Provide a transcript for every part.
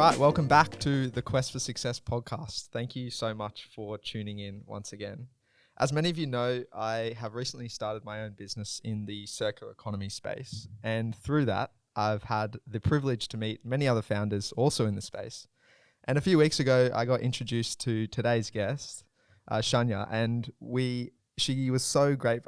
right, welcome back to the Quest for Success podcast. Thank you so much for tuning in once again. As many of you know, I have recently started my own business in the circular economy space. And through that, I've had the privilege to meet many other founders also in the space. And a few weeks ago, I got introduced to today's guest, Shanya, and she was so great.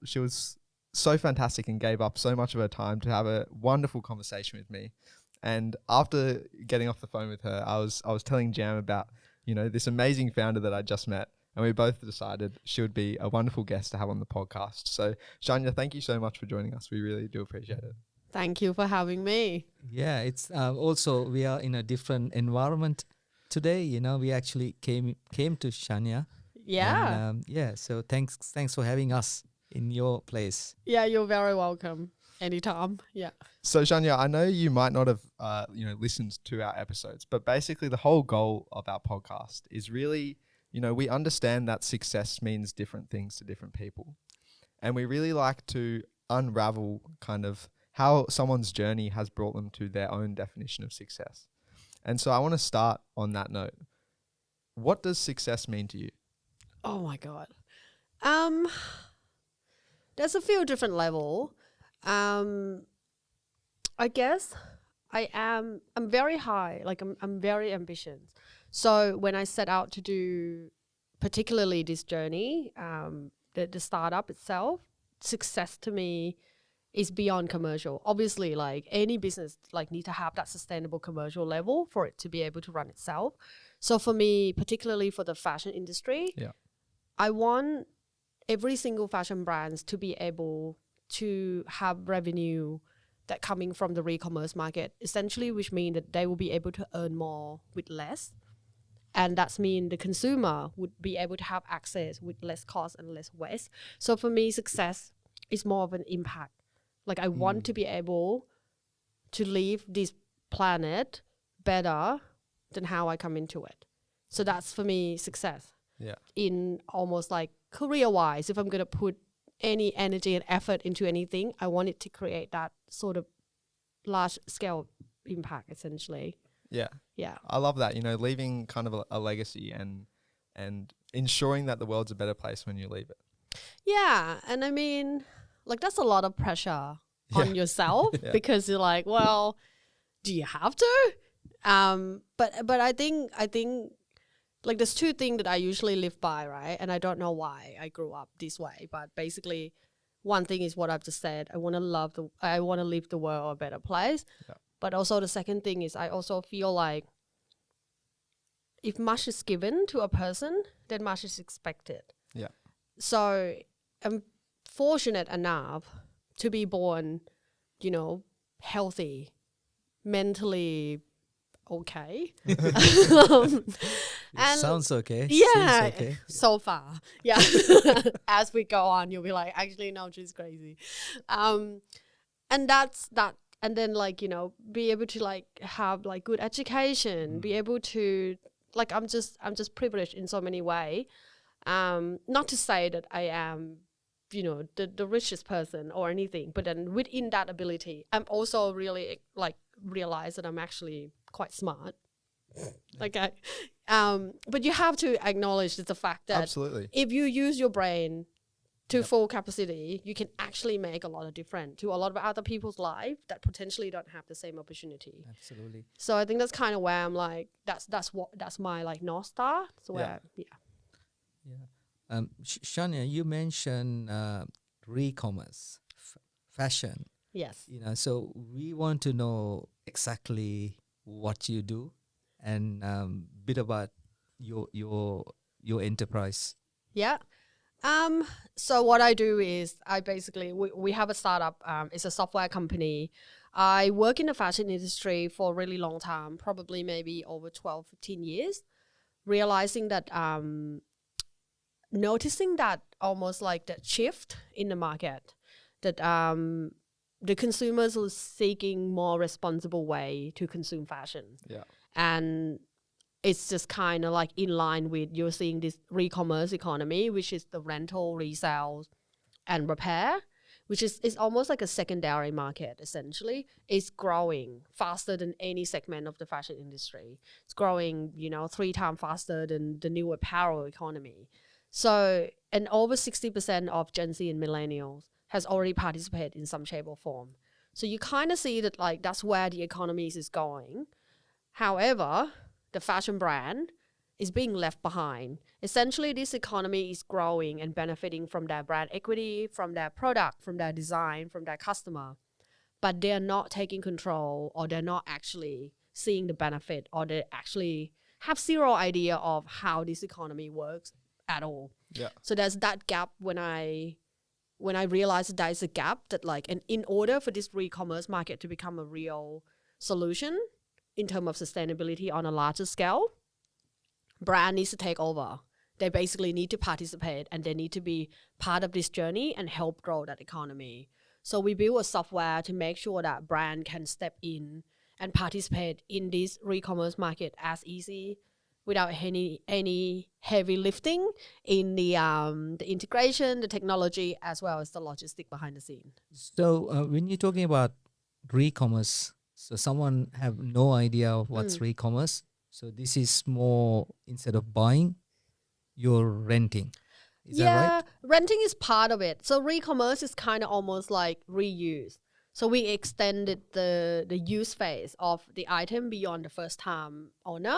She was so fantastic and gave up so much of her time to have a wonderful conversation with me. And after getting off the phone with her, I was telling Jam about, this amazing founder that I just met. And we both decided she would be a wonderful guest to have on the podcast. So Shanya, thank you so much for joining us. We really do appreciate it. Thank you for having me. Yeah, it's also we are in a different environment today. We actually came to Shanya. Yeah. And, so thanks for having us in your place. Yeah, you're very welcome. Anytime. Yeah. So Shanya, I know you might not have listened to our episodes, but basically the whole goal of our podcast is really, we understand that success means different things to different people. And we really like to unravel kind of how someone's journey has brought them to their own definition of success. And so I want to start on that note. What does success mean to you? Oh my God. There's a few different levels. I guess I'm very high, like I'm very ambitious. So when I set out to do particularly this journey, the startup itself, success to me is beyond commercial. Obviously, like any business need to have that sustainable commercial level for it to be able to run itself. So for me, particularly for the fashion industry, I want every single fashion brands to be able to have revenue that coming from the e-commerce market, essentially, which means that they will be able to earn more with less. And that's mean the consumer would be able to have access with less cost and less waste. So for me, success is more of an impact. Like I want to be able to leave this planet better than how I come into it. So that's for me success. Yeah. In almost like career-wise, if I'm going to put any energy and effort into anything, I want it to create that sort of large-scale impact, essentially. Yeah. Yeah. I love that, leaving kind of a legacy and ensuring that the world's a better place when you leave it. Yeah. And I mean, that's a lot of pressure on yourself because you're like, well, do you have to? But I think there's two things that I usually live by, right? And I don't know why I grew up this way, but basically one thing is what I've just said. I want to leave the world a better place. Yeah. But also the second thing is I also feel like if much is given to a person, then much is expected. Yeah. So I'm fortunate enough to be born, healthy, mentally okay. And sounds okay. Yeah. Seems okay. So far. Yeah. As we go on, you'll be like, actually, no, she's crazy. And that's that. And then be able to have good education, be able to I'm just privileged in so many ways. Not to say that I am, the richest person or anything, but then within that ability, I'm also really realize that I'm actually quite smart. Okay. But you have to acknowledge the fact that absolutely, if you use your brain to full capacity, you can actually make a lot of difference to a lot of other people's life that potentially don't have the same opportunity. Absolutely. So I think that's kind of where I'm that's my North Star. So Shanya, you mentioned Ecommerce, fashion. Yes. So we want to know exactly what you do and bit about your enterprise. Yeah. So what I do is we have a startup. It's a software company. I work in the fashion industry for a really long time, probably maybe over 12, 15 years, realizing that, noticing that almost that shift in the market, that the consumers are seeking more responsible way to consume fashion. Yeah. And it's just kind of in line with you're seeing this e-commerce economy, which is the rental, resale, and repair, which is almost like a secondary market, essentially, is growing faster than any segment of the fashion industry. It's growing, 3 times faster than the new apparel economy. So, and over 60% of Gen Z and millennials has already participated in some shape or form. So you kind of see that like that's where the economy is going. However, the fashion brand is being left behind. Essentially, this economy is growing and benefiting from their brand equity, from their product, from their design, from their customer. But they're not taking control, or they're not actually seeing the benefit, or they actually have zero idea of how this economy works at all. Yeah. So there's that gap when I realized that there is a gap that like, and in order for this e-commerce market to become a real solution in terms of sustainability on a larger scale, brand needs to take over. They basically need to participate, and they need to be part of this journey and help grow that economy. So we build a software to make sure that brand can step in and participate in this e-commerce market as easy, without any heavy lifting in the integration, the technology, as well as the logistic behind the scene. So when you're talking about re-commerce, so someone have no idea of what's re-commerce. So this is more, instead of buying, you're renting. Is that right? Renting is part of it. So re-commerce is kind of almost like reuse. So we extended the use phase of the item beyond the first time owner.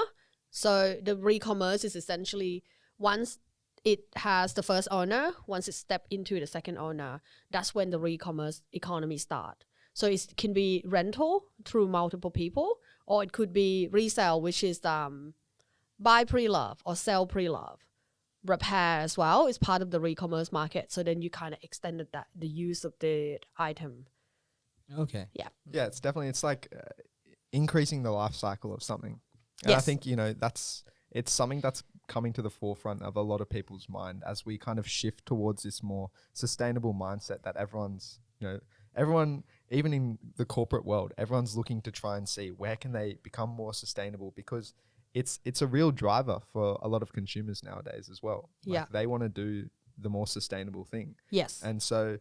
So the re-commerce is essentially once it has the first owner, once it steps into the second owner, that's when the re-commerce economy starts. So it can be rental through multiple people, or it could be resale, which is buy pre-love or sell pre-love. Repair as well is part of the re-commerce market. So then you kind of extended the use of the item. Okay. Yeah. Yeah, it's like increasing the life cycle of something. And Yes. I think, it's something that's coming to the forefront of a lot of people's mind as we kind of shift towards this more sustainable mindset that everyone, even in the corporate world, everyone's looking to try and see where can they become more sustainable, because it's a real driver for a lot of consumers nowadays as well. Yeah. They want to do the more sustainable thing. Yes. And so,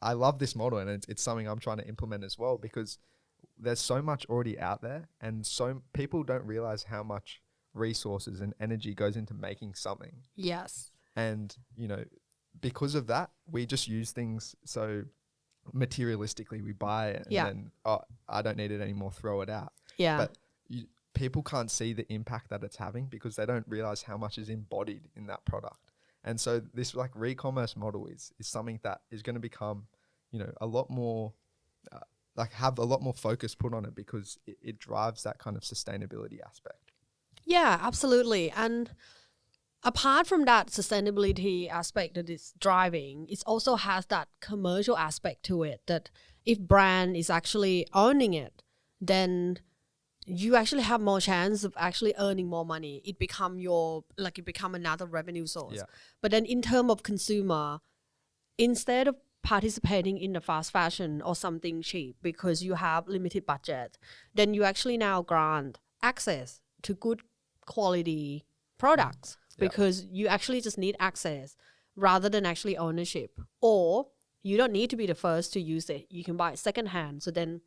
I love this model, and it's something I'm trying to implement as well, because there's so much already out there, and so people don't realize how much resources and energy goes into making something. Yes. And, because of that, we just use things so materialistically. We buy it and then, I don't need it anymore, throw it out. Yeah. But people can't see the impact that it's having, because they don't realize how much is embodied in that product. And so this like re-commerce model is something that is going to become, a lot more, have a lot more focus put on it, because it drives that kind of sustainability aspect. Yeah, absolutely. And apart from that sustainability aspect that it's driving, it also has that commercial aspect to it, that if brand is actually owning it, then you actually have more chance of actually earning more money. It become another revenue source. Yeah. But then in terms of consumer, instead of participating in the fast fashion or something cheap because you have limited budget, then you actually now grant access to good quality products because you actually just need access rather than actually ownership. Or you don't need to be the first to use it. You can buy it secondhand. So then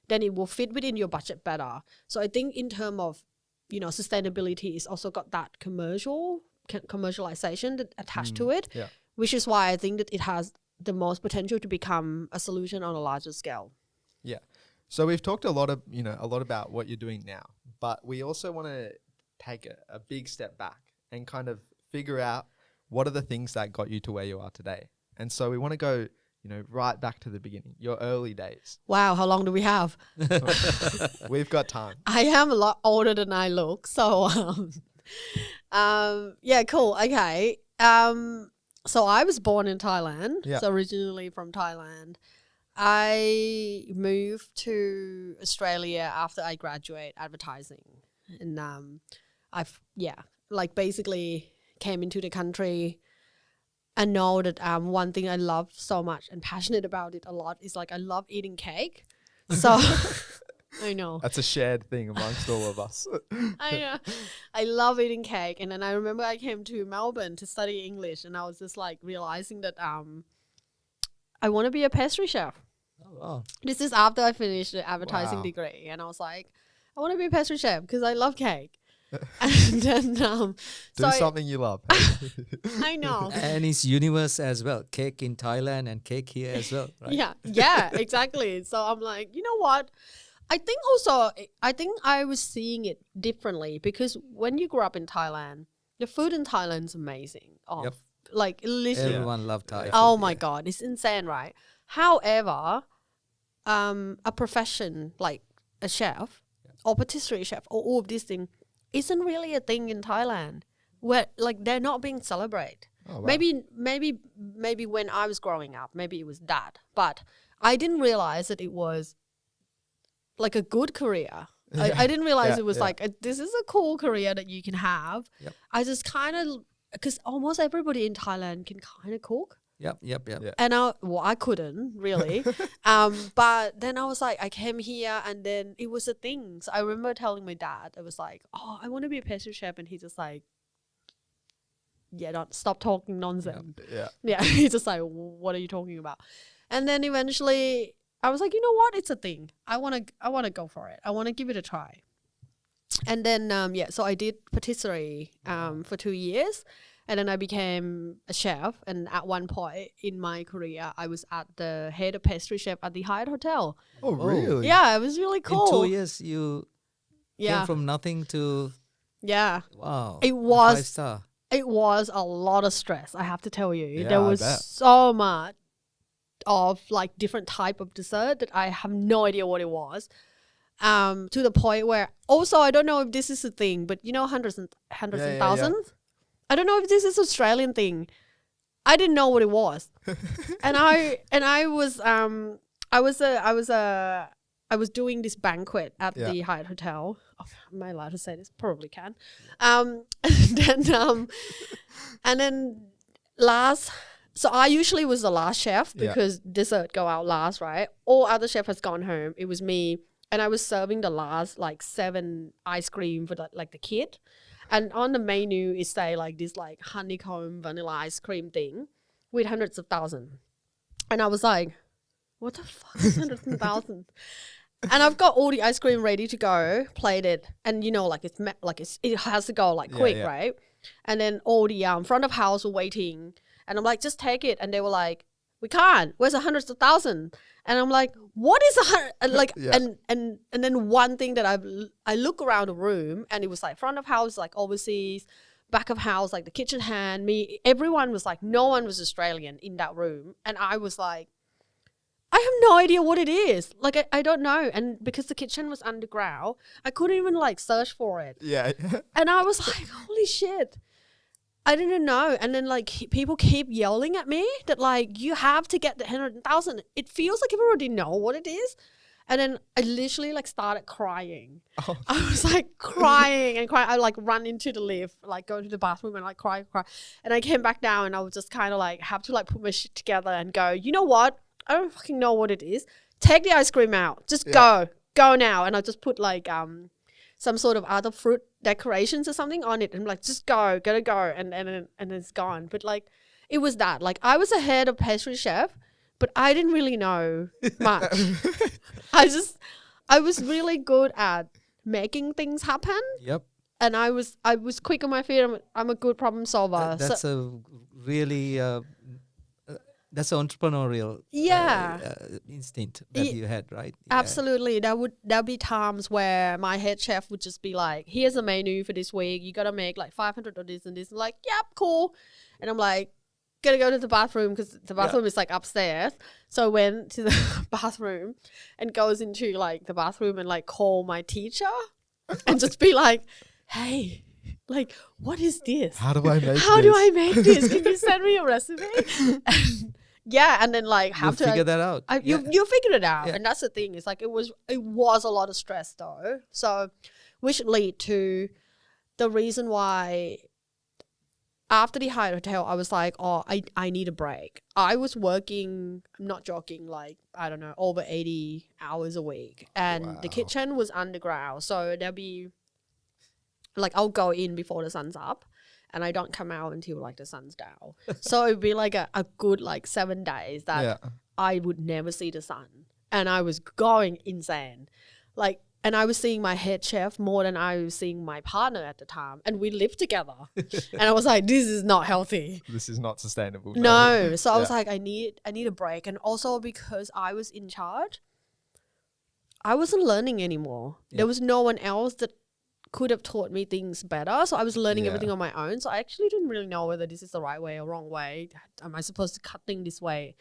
it will fit within your budget better. So I think in terms of, sustainability, it's also got that commercialization that attached to it, which is why I think that it has the most potential to become a solution on a larger scale. Yeah. So we've talked a lot about what you're doing now, but we also want to take a big step back and kind of figure out what are the things that got you to where you are today. And so we want to go, right back to the beginning, your early days. Wow, how long do we have? We've got time. I am a lot older than I look, so yeah, cool. Okay. So I was born in Thailand. Yeah. So originally from Thailand. I moved to Australia after I graduate advertising, and basically came into the country. I know that one thing I love so much and passionate about it a lot is I love eating cake. So I know. That's a shared thing amongst all of us. I know. I love eating cake. And then I remember I came to Melbourne to study English, and I was just realizing that I want to be a pastry chef. Oh, wow. This is after I finished the advertising Wow. degree, and I was like, I want to be a pastry chef because I love cake. And then Do so something you love. I know. And it's universe as well. Cake in Thailand and cake here as well, right? Yeah, exactly. So I'm like, you know what? I think I was seeing it differently because when you grew up in Thailand, the food in Thailand is amazing. Oh, Yep. like literally. Everyone love Thai. Yeah. Oh food, my yeah. God, it's insane, right? However, a profession like a chef or patisserie chef or all of these things isn't really a thing in Thailand where like they're not being celebrated. Oh, wow. Maybe when I was growing up, maybe it was that, but I didn't realize that it was like a good career. I didn't realize Yeah, it was yeah. like this is a cool career that you can have. Yep. I just kind of because almost everybody in Thailand can kind of cook. Yep. Yeah. And I couldn't really. But then I was like, I came here and then it was a thing. So I remember telling my dad, I was like, oh, I want to be a pastry chef. And he's just like, yeah, don't stop talking nonsense. Yeah. Yeah. He's just like, what are you talking about? And then eventually I was like, you know what? It's a thing. I want to go for it. I want to give it a try. And then, so I did patisserie for 2 years. And then I became a chef. And at one point in my career, I was at the head of pastry chef at the Hyatt Hotel. Oh, really? Yeah, it was really cool. In 2 years, you Yeah, came from nothing to yeah. wow. It a was 5-star. It was a lot of stress, I have to tell you. Yeah, there I was bet. so much of like different type of dessert that I have no idea what it was. To the point where also I don't know if this is a thing, but you know hundreds and Yeah. thousands? I don't know if this is Australian thing. I didn't know what it was. and I was doing this banquet at Yeah. the Hyatt Hotel. Oh, am I allowed to say this? Probably can. And then last. So I usually was the last chef Yeah. because dessert go out last, right? All other chef has gone home. It was me, and I was serving the last like 7 ice cream for the kid. And on the menu is say like this like honeycomb vanilla ice cream thing with hundreds of thousands. And I was like, what the fuck is hundreds and thousands? And I've got all the ice cream ready to go, plated, and you know like it has to go like quick, Yeah. right? And then all the front of house were waiting, and I'm like, just take it, and they were like, we can't. Where's the hundreds of thousands? And I'm like, what is 100? And like, Yeah. and then one thing that I look around the room, and it was like front of house, like overseas, back of house, like the kitchen hand, me, everyone was like, no one was Australian in that room, and I was like, I have no idea what it is. Like, I don't know, and because the kitchen was underground, I couldn't even like search for it, Yeah. and I was like, holy shit. I didn't know. And then like people keep yelling at me that like you have to get the 100,000. It feels like everybody know what it is. And then I literally like started crying. Oh. I was like crying and crying. I like run into the lift, like go to the bathroom and like cry. And I came back down and I was just kind of like have to like put my shit together and go, you know what? I don't fucking know what it is. Take the ice cream out. Just go now. And I just put like some sort of other fruit decorations or something on it, and I'm like, just gotta go, and it's gone. But like, it was that. Like, I was a head of pastry chef, but I didn't really know much. I was really good at making things happen, Yep. and I was quick on my feet. I'm a good problem solver. That's a really that's an entrepreneurial instinct that you had, right? Yeah. Absolutely. There'd be times where my head chef would just be like, here's a menu for this week. You got to make like 500 of this and this. I'm like, yep, cool. And I'm like, gotta go to the bathroom because the bathroom is like upstairs. So I went to the bathroom and goes into like the bathroom and like call my teacher and just be like, hey, like, what is this? How do I make this? How do I make this? Can you send me a recipe? And, yeah, and then like You'll figure that out. you figured it out, Yeah. and that's the thing. It's like it was a lot of stress though. So, which lead to the reason why after the Hyatt Hotel, I was like, oh, I need a break. I was working, I'm not joking, like I don't know, over 80 hours a week, and the Wow. kitchen was underground, so there'll be like I'll go in before the sun's up, and I don't come out until like the sun's down. So it'd be like a good like 7 days that I would never see the sun, and I was going insane, like. And I was seeing my head chef more than I was seeing my partner at the time. And we lived together. And I was like, this is not healthy. This is not sustainable. No. So I was like, I need a break. And also because I was in charge, I wasn't learning anymore. There was no one else that could have taught me things better. So I was learning everything on my own. So I actually didn't really know whether this is the right way or wrong way. Am I supposed to cut things this way?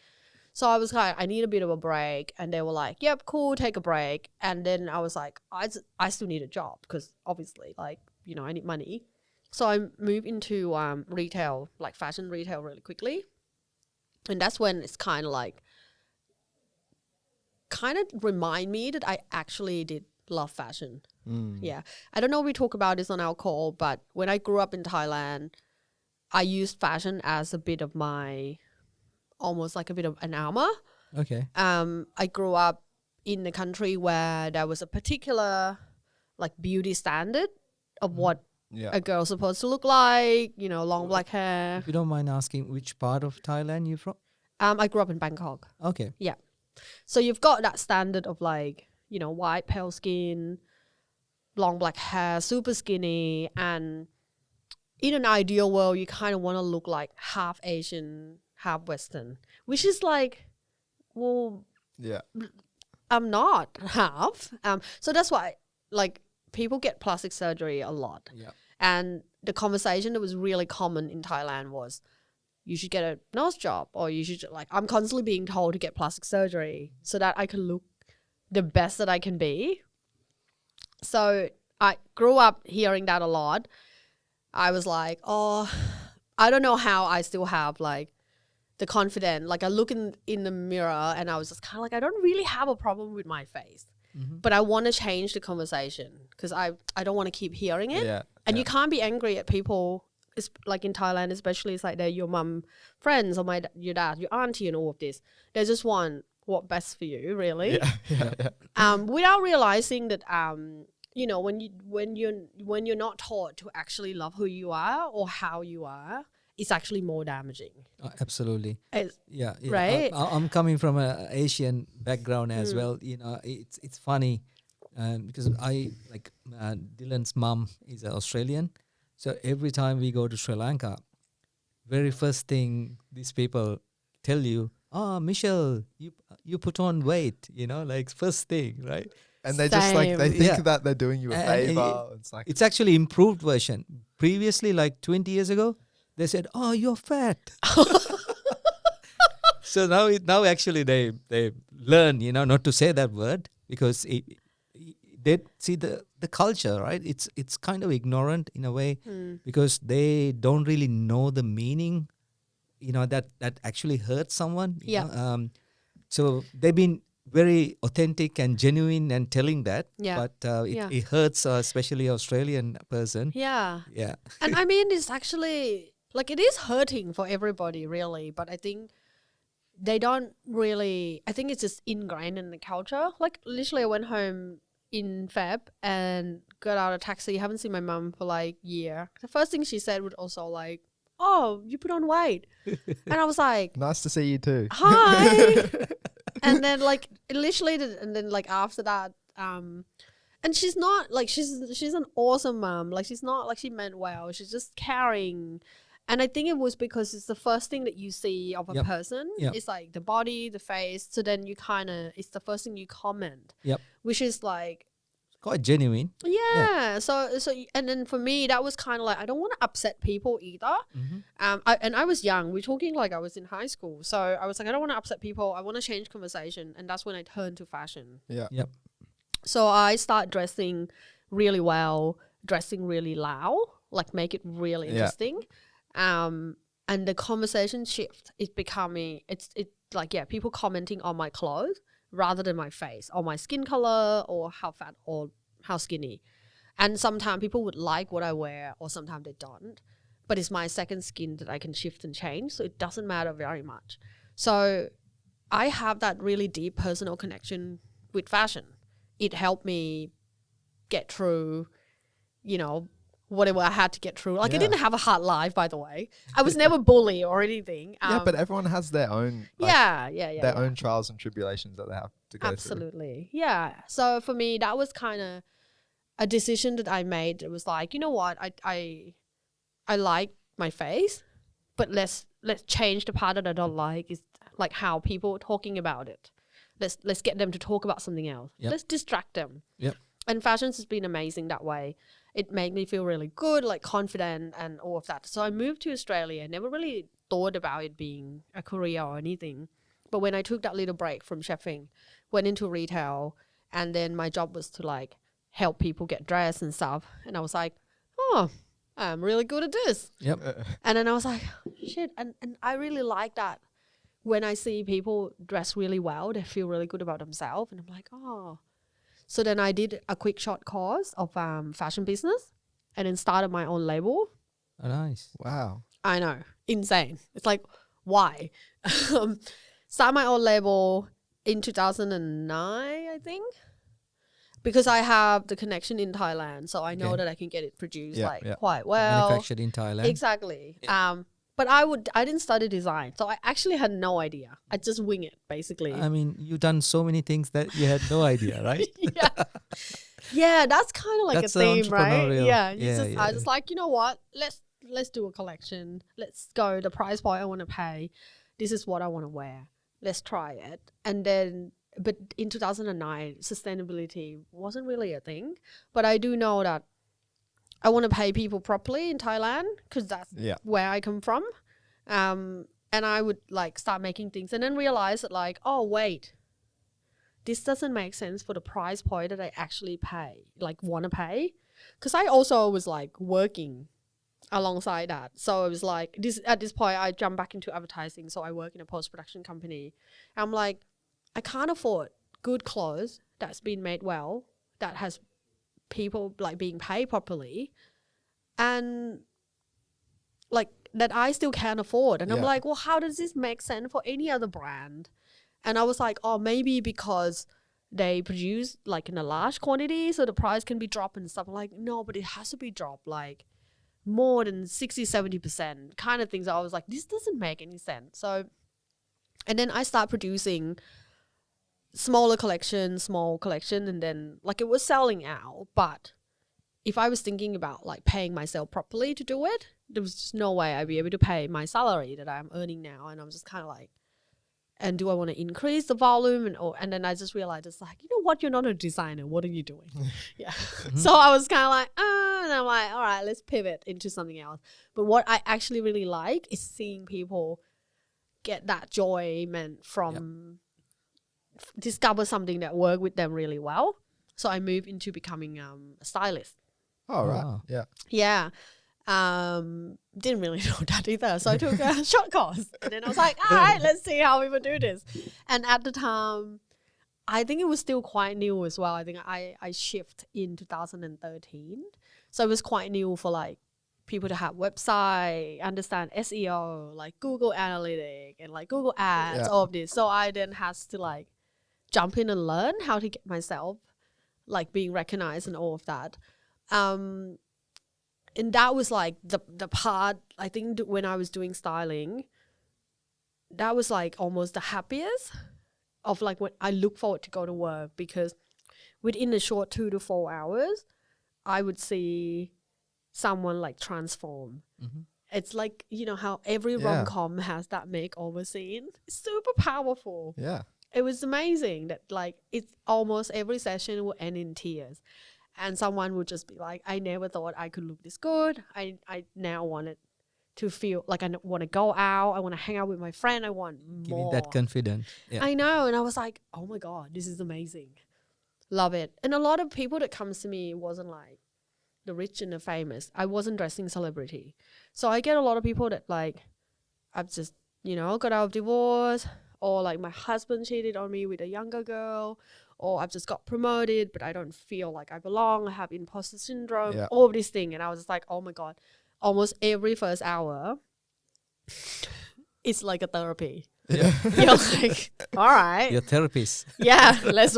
So I was like, I need a bit of a break. And they were like, yep, cool, take a break. And then I was like, I still need a job because obviously, like, you know, I need money. So I moved into retail, like fashion retail really quickly. And that's when it's kind of remind me that I actually did love fashion. Yeah. I don't know if we talk about this on our call, but when I grew up in Thailand, I used fashion as a bit of my... almost like a bit of an armor. Okay. I grew up in a country where there was a particular like beauty standard of what a girl's supposed to look like, you know, long black hair. If you don't mind asking, which part of Thailand you from? I grew up in Bangkok. Okay. Yeah. So you've got that standard of like, you know, white, pale skin, long black hair, super skinny. And in an ideal world, you kind of want to look like half Asian, half Western, which is like, well, I'm not half. So that's why, like, people get plastic surgery a lot. Yeah. And the conversation that was really common in Thailand was, you should get a nose job, or you should, like, I'm constantly being told to get plastic surgery so that I can look the best that I can be. So I grew up hearing that a lot. I was like, oh, I don't know how I still have, like, the confidence. Like, I look in the mirror and I was just kind of like, I don't really have a problem with my face, but I want to change the conversation because I don't want to keep hearing it. And you can't be angry at people, it's like in Thailand especially, it's like they're your mum friends or your dad, your auntie and all of this. They just want what best for you, really. Without realizing that you know, when you're not taught to actually love who you are or how you are, it's actually more damaging. Absolutely. Yeah. Right. I'm coming from an Asian background as well. You know, it's funny because Dylan's mom is Australian. So every time we go to Sri Lanka, very first thing these people tell you, Michelle, you put on weight, you know, like first thing, right? And they just like, they think that they're doing you a favor. It's actually improved version. Previously, like 20 years ago, they said, "Oh, you're fat." So now actually they learn, you know, not to say that word because they see the culture, right? It's kind of ignorant in a way because they don't really know the meaning, you know, that actually hurts someone. You know? So they've been very authentic and genuine and telling that, but it hurts, especially Australian person. Yeah. And I mean, it's actually, like, it is hurting for everybody, really. But I think they don't really, I think it's just ingrained in the culture. Like, literally, I went home in Feb and got out of taxi. Haven't seen my mum for like a year. The first thing she said was also like, oh, you put on weight. And I was like, nice to see you too. Hi. And then like literally, and then like after that, and she's not like, she's an awesome mom. Like, she's not like, she meant well. She's just caring. And I think it was because it's the first thing that you see of a person. It's like the body, the face. So then you kind of, it's the first thing you comment. Which is like, quite genuine. Yeah. So and then for me, that was kind of like, I don't want to upset people either. I was young. We're talking like I was in high school. So I was like, I don't want to upset people. I want to change conversation. And that's when I turned to fashion. So I start dressing really well, dressing really loud, like make it really interesting. And the conversation shift is becoming, it's like, people commenting on my clothes rather than my face or my skin color or how fat or how skinny. And sometimes people would like what I wear or sometimes they don't. But it's my second skin that I can shift and change. So it doesn't matter very much. So I have that really deep personal connection with fashion. It helped me get through, you know, whatever I had to get through. Like I Yeah. didn't have a hard life, by the way. I was never bullied or anything. Yeah, but everyone has their own yeah, own trials and tribulations that they have to go through. absolutely. Yeah. So for me, that was kind of a decision that I made. It was like, you know what, I like my face, but let's change the part that I don't like, is like how people are talking about it. Let's get them to talk about something else. Yep. Let's distract them. Yep. And fashion has been amazing that way. It made me feel really good, like confident and all of that. So I moved to Australia. Never really thought about it being a career or anything. But when I took that little break from chefing, went into retail, and then my job was to like help people get dressed and stuff. And I was like, oh, I'm really good at this. Yep. And then I was like, shit. And I really like that. When I see people dress really well, they feel really good about themselves. And I'm like, oh. So then I did a quick short course of fashion business and then started my own label. Oh, nice. Wow. I know. Insane. It's like, why? Start my own label in 2009, I think. Because I have the connection in Thailand. So I know that I can get it produced quite well. Manufactured in Thailand. Exactly. But I didn't study design. So I actually had no idea. I just wing it, basically. I mean, you've done so many things that you had no idea, right? Yeah, that's kind of like That's a theme, right? entrepreneurial. Yeah, I Yeah. just like, you know what? Let's do a collection. Let's go the price point I want to pay. This is what I want to wear. Let's try it. And then, but in 2009, sustainability wasn't really a thing. But I do know that I want to pay people properly in Thailand because that's where I come from. And I would like start making things and then realize that like, oh, wait, this doesn't make sense for the price point that I actually want to pay. Because I also was like working alongside that. So it was like at this point I jumped back into advertising. So I work in a post-production company. I'm like, I can't afford good clothes that's been made well, that has people like being paid properly, and like that I still can't afford. And I'm like, well, how does this make sense for any other brand? And I was like, oh, maybe because they produce like in a large quantity, so the price can be dropped and stuff. I'm like, no, but it has to be dropped like more than 60-70% kind of things. I was like, this doesn't make any sense. So, and then I start producing small collection, and then like it was selling out. But if I was thinking about like paying myself properly to do it, there was just no way I'd be able to pay my salary that I'm earning now. And I'm just kind of like, and do I want to increase the volume? And then I just realized it's like, you know what, you're not a designer. What are you doing? So I was kind of like, and I'm like, all right, let's pivot into something else. But what I actually really like is seeing people get that enjoyment from discover something that work with them really well. So I moved into becoming a stylist. Oh, right. Wow. Yeah. Yeah. Didn't really know that either. So I took a short course. And then I was like, all right, let's see how we would do this. And at the time, I think it was still quite new as well. I think I shift in 2013. So it was quite new for like people to have website, understand SEO, like Google Analytics and like Google Ads, all of this. So I then has to like jump in and learn how to get myself like being recognized and all of that. And that was like the part, I think when I was doing styling, that was like almost the happiest of like when I look forward to go to work, because within a short 2 to 4 hours, I would see someone like transform. Mm-hmm. It's like, you know how every rom-com has that makeover scene. It's super powerful. Yeah. It was amazing that like it's almost every session will end in tears. And someone would just be like, I never thought I could look this good. I now want it to feel like I want to go out. I want to hang out with my friend. I want Giving more. that confidence. Yeah. I know. And I was like, oh my God, this is amazing. Love it. And a lot of people that comes to me wasn't like the rich and the famous. I wasn't dressing celebrity. So I get a lot of people that like, I've just, got out of divorce, or like my husband cheated on me with a younger girl, or I've just got promoted, but I don't feel like I belong. I have imposter syndrome, all of these things. And I was just like, oh my God, almost every first hour, it's like a therapy. Yeah. You're like, all right. Your therapist. Yeah, let's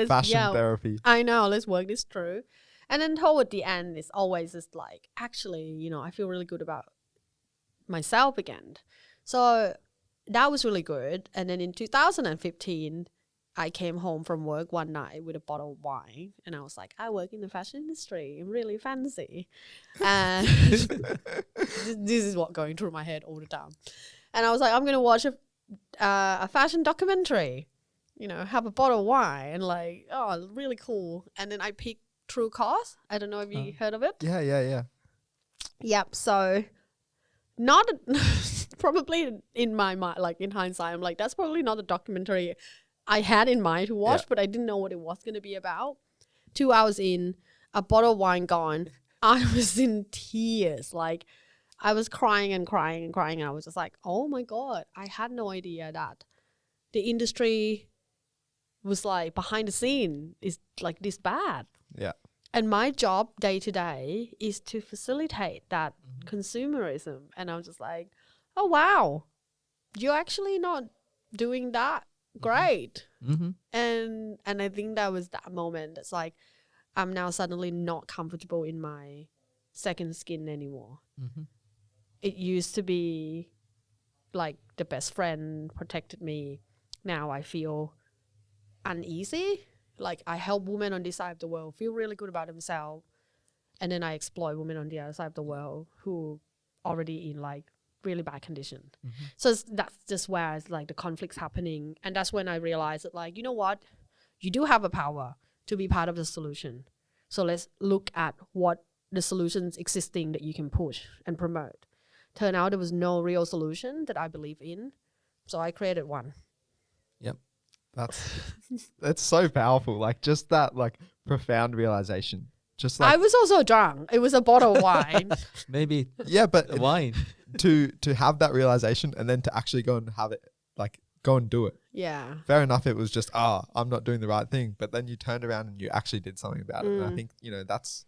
Fashion therapy. I know, let's work this through. And then toward the end, it's always just like, actually, you know, I feel really good about myself again. So that was really good. And then in 2015, I came home from work one night with a bottle of wine, and I was like, I work in the fashion industry. I'm really fancy. And this is what going through my head all the time. And I was like, I'm going to watch a fashion documentary, you know, have a bottle of wine, and like, oh, really cool. And then I picked True Cost. I don't know if you heard of it. Yeah. Yep. So not probably in my mind, like in hindsight, I'm like, that's probably not the documentary I had in mind to watch, but I didn't know what it was going to be about. 2 hours in, a bottle of wine gone. I was in tears. Like, I was crying and crying and crying. And I was just like, oh my God, I had no idea that the industry was like behind the scene is like this bad. Yeah. And my job day to day is to facilitate that consumerism. And I was just like, oh, wow, you're actually not doing that great. And I think that was that moment. It's like, I'm now suddenly not comfortable in my second skin anymore. It used to be like the best friend protected me. Now I feel uneasy. Like, I help women on this side of the world feel really good about themselves, and then I exploit women on the other side of the world who already in like really bad condition. So that's just where it's like the conflict's happening. And that's when I realized that, like, you know what, you do have a power to be part of the solution. So let's look at what the solutions existing that you can push and promote. Turned out there was no real solution that I believe in, so I created one. Yep. That's so powerful. Like, just that like profound realization. Just like, I was also drunk. It was a bottle of wine. Maybe yeah, but the wine. to have that realization and then to actually go and have it, like, go and do it. Yeah. Fair enough, it was just, I'm not doing the right thing. But then you turned around and you actually did something about it. And I think, you know, that's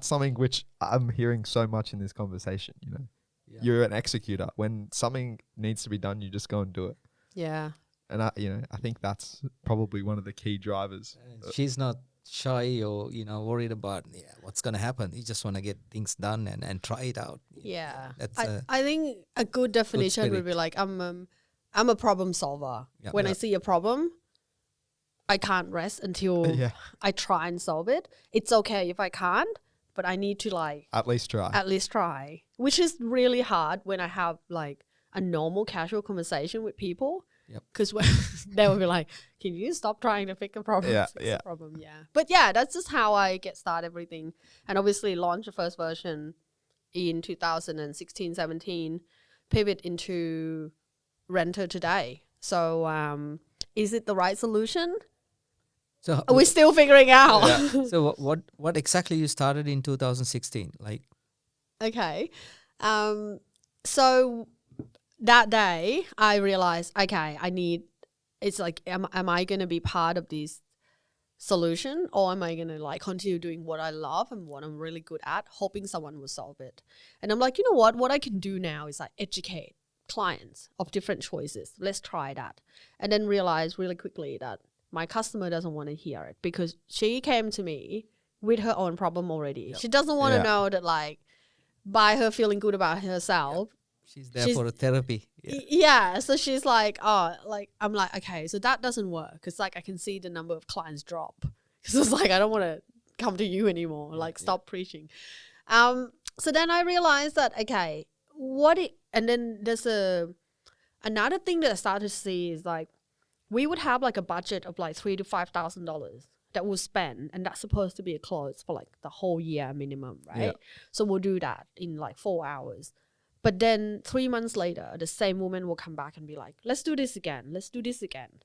something which I'm hearing so much in this conversation, you know. Yeah. You're an executor. When something needs to be done, you just go and do it. Yeah. And I think that's probably one of the key drivers. She's not shy or, worried about what's going to happen. You just want to get things done and try it out. Yeah. That's I think a good definition would be spirit. like, I'm a problem solver. Yep. When I Yep. see a problem, I can't rest until Yeah, I try and solve it. It's okay if I can't, but I need to like at least try. which is really hard when I have like a normal casual conversation with people. Yep. Because they will be like, can you stop trying to fix the problem? Yeah, Fix yeah. the problem. Yeah. But yeah, that's just how I get started everything. And obviously launch the first version in 2016, 17, pivot into Rentr today. So is it the right solution? So We're still figuring out. Yeah. so what exactly you started in 2016? Like, Okay. So that day I realized, okay, it's like, am I going to be part of this solution, or am I going to like continue doing what I love and what I'm really good at, hoping someone will solve it? And I'm like, you know what I can do now is like educate clients of different choices. Let's try that. And then realize really quickly that my customer doesn't want to hear it, because she came to me with her own problem already. Yep. She doesn't want to Yeah. know that, like, by her feeling good about herself, she's there She's- for a therapy. Yeah. yeah, so she's like, oh, like, I'm like, okay, so that doesn't work. It's like I can see the number of clients drop. Because it's like, I don't want to come to you anymore. Like, stop preaching. So then I realized that, okay, and then there's another thing that I started to see is like, we would have like a budget of like $3,000 to $5,000 that we'll spend, and that's supposed to be a close for like the whole year minimum, right? Yeah. So we'll do that in like 4 hours. But then 3 months later, the same woman will come back and be like, let's do this again. Let's do this again.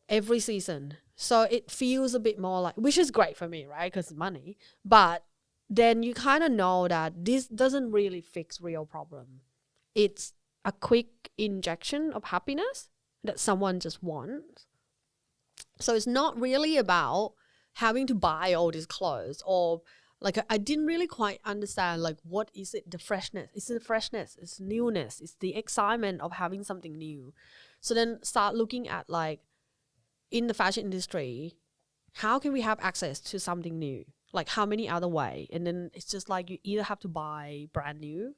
Every season. So it feels a bit more like, which is great for me, right? Because it's money. But then you kind of know that this doesn't really fix real problem. It's a quick injection of happiness that someone just wants. So it's not really about having to buy all these clothes, or like, I didn't really quite understand, like, what is it? The freshness. It's the freshness. It's newness. It's the excitement of having something new. So then start looking at, like, in the fashion industry, how can we have access to something new? Like how many other way? And then it's just like you either have to buy brand new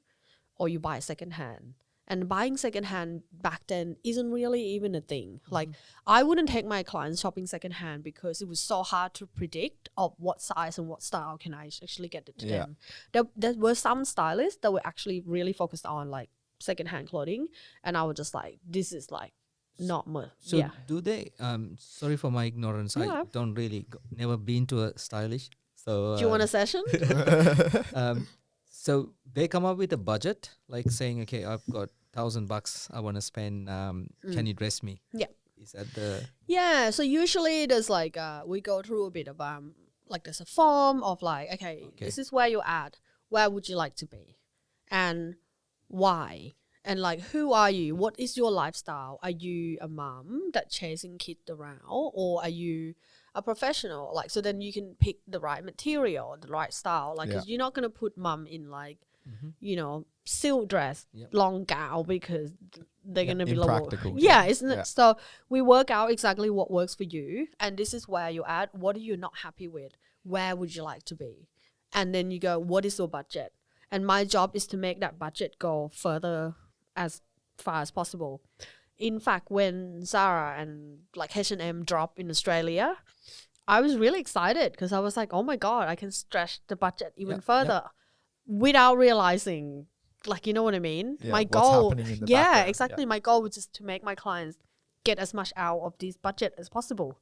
or you buy secondhand. And buying secondhand back then isn't really even a thing. Like I wouldn't take my clients shopping secondhand because it was so hard to predict of what size and what style can I actually get it to them. There were some stylists that were actually really focused on like secondhand clothing, and I was just like, this is like not much. So do they? Sorry for my ignorance. Yeah. I don't really never been to a stylist. So Do you want a session? so they come up with a budget, like saying, okay, I've got $1,000 I want to spend. Can you dress me? Yeah. Is that the? Yeah. So usually there's like we go through a bit of like there's a form of like, okay, this is where you're at. Where would you like to be, and why? And like, who are you? What is your lifestyle? Are you a mom that chasing kids around, or are you a professional? Like, so then you can pick the right material, the right style. Like, because you're not gonna put mom in like, you know, silk dress, long gown, because they're gonna be impractical. Isn't it? So we work out exactly what works for you, and this is where you're at. What are you not happy with? Where would you like to be? And then you go, what is your budget? And my job is to make that budget go further as far as possible. In fact, when Zara and like H&M dropped in Australia, I was really excited because I was like, oh my God, I can stretch the budget even further without realizing, like, you know what I mean? Yeah, my what's goal, happening in the background. exactly. My goal was just to make my clients get as much out of this budget as possible.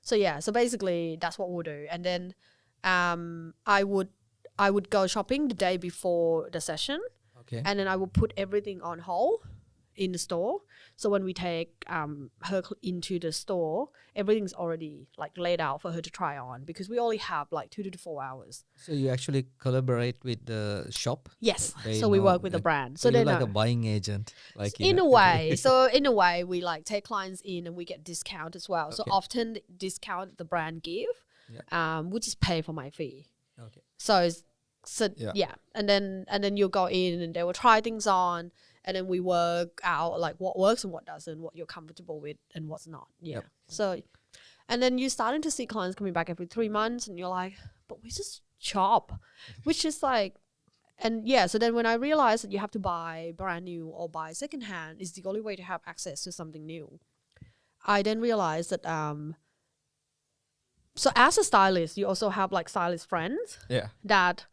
So so basically that's what we'll do. And then I would go shopping the day before the session. Okay. And then I will put everything on hold in the store. So when we take her into the store, everything's already like laid out for her to try on, because we only have like 2 to 4 hours. So you actually collaborate with the shop? Yes. They So we know work with the that- brand. So So you're they like know. a buying agent, like In a way. So in a way, we like take clients in and we get discount as well. So Okay. often the discount the brand give, which is pay for my fee. Okay. So and then you'll go in and they will try things on, and then we work out like what works and what doesn't, what you're comfortable with and what's not. So, and then you're starting to see clients coming back every 3 months, and you're like, but we just shop, which is like, and so then when I realized that you have to buy brand new or buy secondhand is the only way to have access to something new, I then realized that so as a stylist, you also have like stylist friends that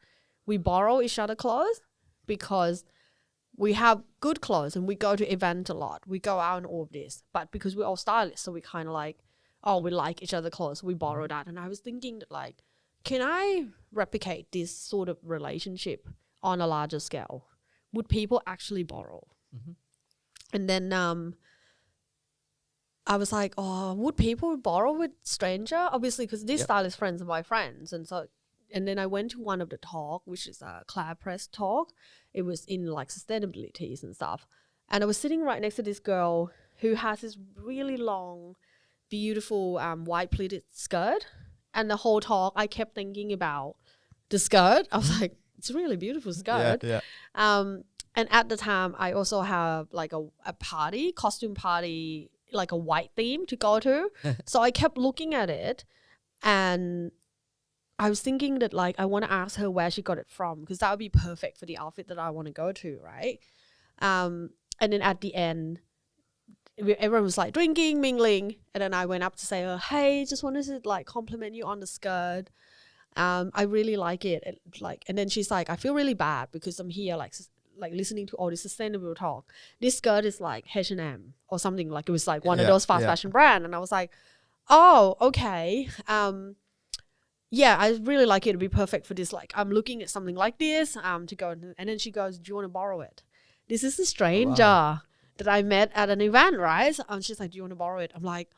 we borrow each other clothes, because we have good clothes and we go to events a lot. We go out and all of this. But because we're all stylists, so we kind of like, oh, we like each other clothes. We borrow that. And I was thinking that like, can I replicate this sort of relationship on a larger scale? Would people actually borrow? And then I was like, oh, would people borrow with stranger? Obviously, because these stylist friends are my friends. And then I went to one of the talk, which is a Cloud Press talk. It was in like sustainabilities and stuff. And I was sitting right next to this girl who has this really long, beautiful white pleated skirt. And the whole talk, I kept thinking about the skirt. I was like, it's a really beautiful skirt. And at the time, I also have like a party, costume party, like a white theme to go to. So I kept looking at it, and I was thinking that like I want to ask her where she got it from, because that would be perfect for the outfit that I want to go to, right? And then at the end, everyone was like drinking, mingling, and then I went up to say, oh, hey, just wanted to like compliment you on the skirt. I really like it. And then she's like, I feel really bad because I'm here like listening to all this sustainable talk. This skirt is like H&M or something, like it was like one of those fast fashion brand. And I was like, oh, okay. I really like it. It'd be perfect for this. Like, I'm looking at something like this to go. And then she goes, do you want to borrow it? This is a stranger that I met at an event, right? And she's like, do you want to borrow it? I'm like,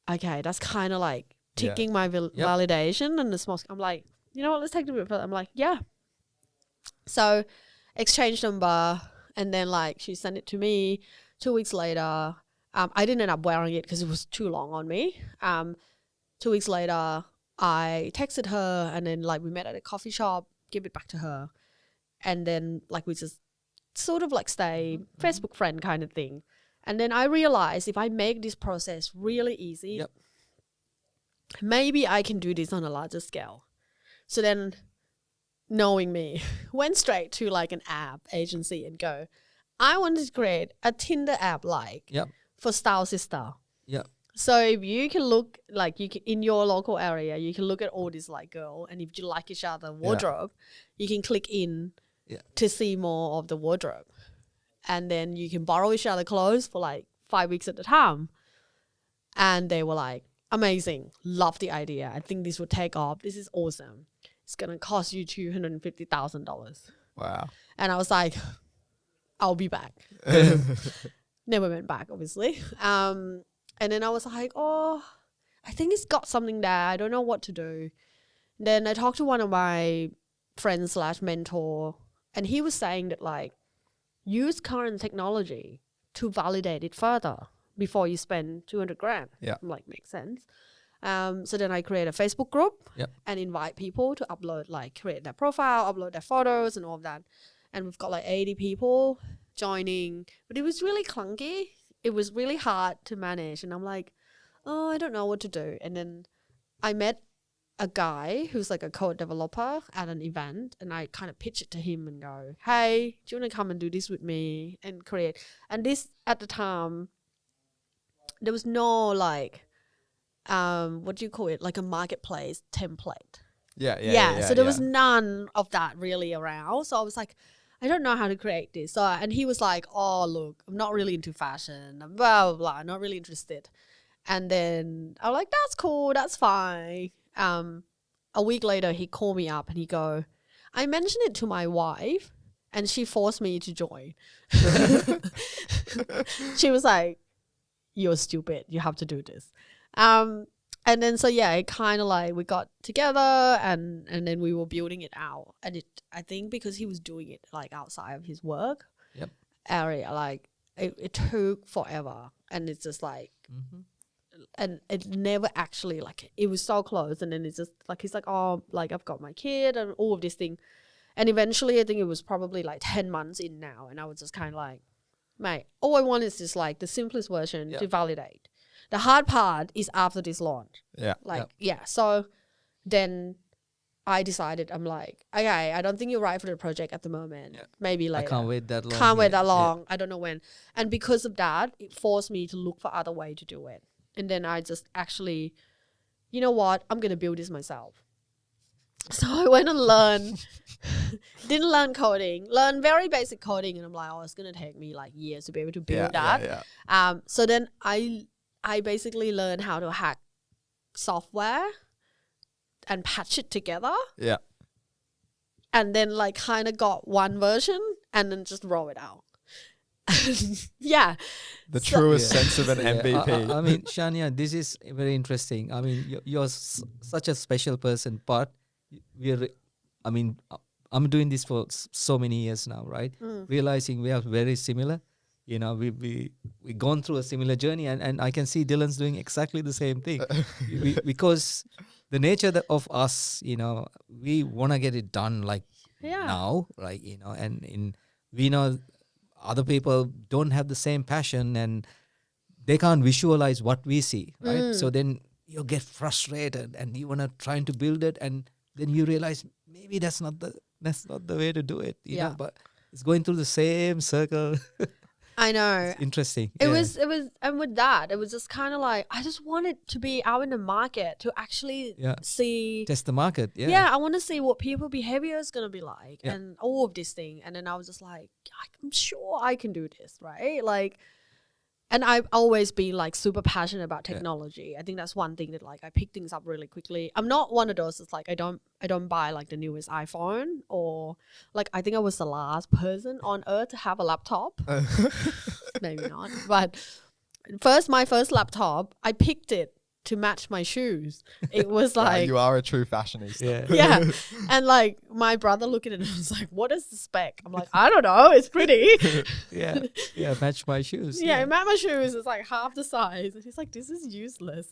okay, that's kind of like ticking my validation. And the small, I'm like, you know what, let's take it a bit further. I'm like, yeah. So exchange number, and then like she sent it to me 2 weeks later. I didn't end up wearing it because it was too long on me. 2 weeks later, I texted her, and then like we met at a coffee shop, give it back to her. And then like we just sort of like stay Facebook friend kind of thing. And then I realized if I make this process really easy, maybe I can do this on a larger scale. So then, knowing me, went straight to like an app agency and go, I wanted to create a Tinder app Yep. for Style Sister. Yep. So if you can look like you can, in your local area, you can look at all this like girl, and if you like each other wardrobe, you can click in to see more of the wardrobe, and then you can borrow each other clothes for like 5 weeks at a time. And they were like, amazing, love the idea. I think this will take off. This is awesome. It's gonna cost you $250,000. Wow. And I was like, I'll be back. Never went back, obviously. And then I was like, oh, I think it's got something there. I don't know what to do. Then I talked to one of my friends / mentor, and he was saying that like, use current technology to validate it further before you spend 200 grand. Yeah. I'm like, makes sense. So then I create a Facebook group and invite people to upload, like create their profile, upload their photos and all of that. And we've got like 80 people joining, but it was really clunky. It was really hard to manage. And I'm like, oh, I don't know what to do. And then I met a guy who's like a code developer at an event, and I kind of pitch it to him and go, hey, do you want to come and do this with me and create? And this at the time, there was no like, what do you call it? Like a marketplace template. Yeah. So there was none of that really around. So I was like, I don't know how to create this. So, and he was like, oh, look, I'm not really into fashion, blah, blah, blah, not really interested. And then I'm like, that's cool, that's fine. A week later, he called me up and he go, I mentioned it to my wife and she forced me to join. She was like, you're stupid, you have to do this. And then so yeah, it kind of like we got together and then we were building it out. And I think because he was doing it like outside of his work area, like it took forever. And it's just like, and it never actually like, it was so close. And then it's just like, he's like, oh, like I've got my kid and all of this thing. And eventually I think it was probably like 10 months in now. And I was just kind of like, mate, all I want is just like the simplest version to validate. The hard part is after this launch. So then I decided, I'm like, okay, I don't think you're right for the project at the moment. Maybe later. I can't wait that long. Can't wait that long. I don't know when. And because of that, it forced me to look for other way to do it. And then I just actually, you know what? I'm going to build this myself. So I went and learned, didn't learn coding, learned very basic coding. And I'm like, oh, it's going to take me like years to be able to build that. So then I basically learned how to hack software and patch it together. Yeah. And then like kind of got one version and then just roll it out. The truest sense of an MVP. I mean, Shanya, this is very interesting. I mean, you're such a special person, but I'm doing this for so many years now, right? Realizing we are very similar. You know, we gone through a similar journey, and I can see Dylan's doing exactly the same thing. Because the nature of us, you know, we want to get it done like now, right? You know, and we know other people don't have the same passion and they can't visualize what we see, right? So then you get frustrated and you want to trying to build it, and then you realize maybe that's not the way to do it, you know, but it's going through the same circle. I know. It's interesting. It was, and with that, it was just kind of like, I just wanted to be out in the market to actually see. Test the market. Yeah, I want to see what people behavior is going to be like and all of this thing. And then I was just like, I'm sure I can do this, right? Like, and I've always been like super passionate about technology. I think that's one thing that like I pick things up really quickly. I'm not one of those that's like I don't buy like the newest iPhone, or like I think I was the last person on earth to have a laptop. Maybe not, but my first laptop, I picked it to match my shoes. It was like you are a true fashionista. Yeah. And like my brother looked at it and was like, what is the spec? I'm like, I don't know, it's pretty. Match my shoes. Match my shoes. It's like half the size. And he's like, this is useless.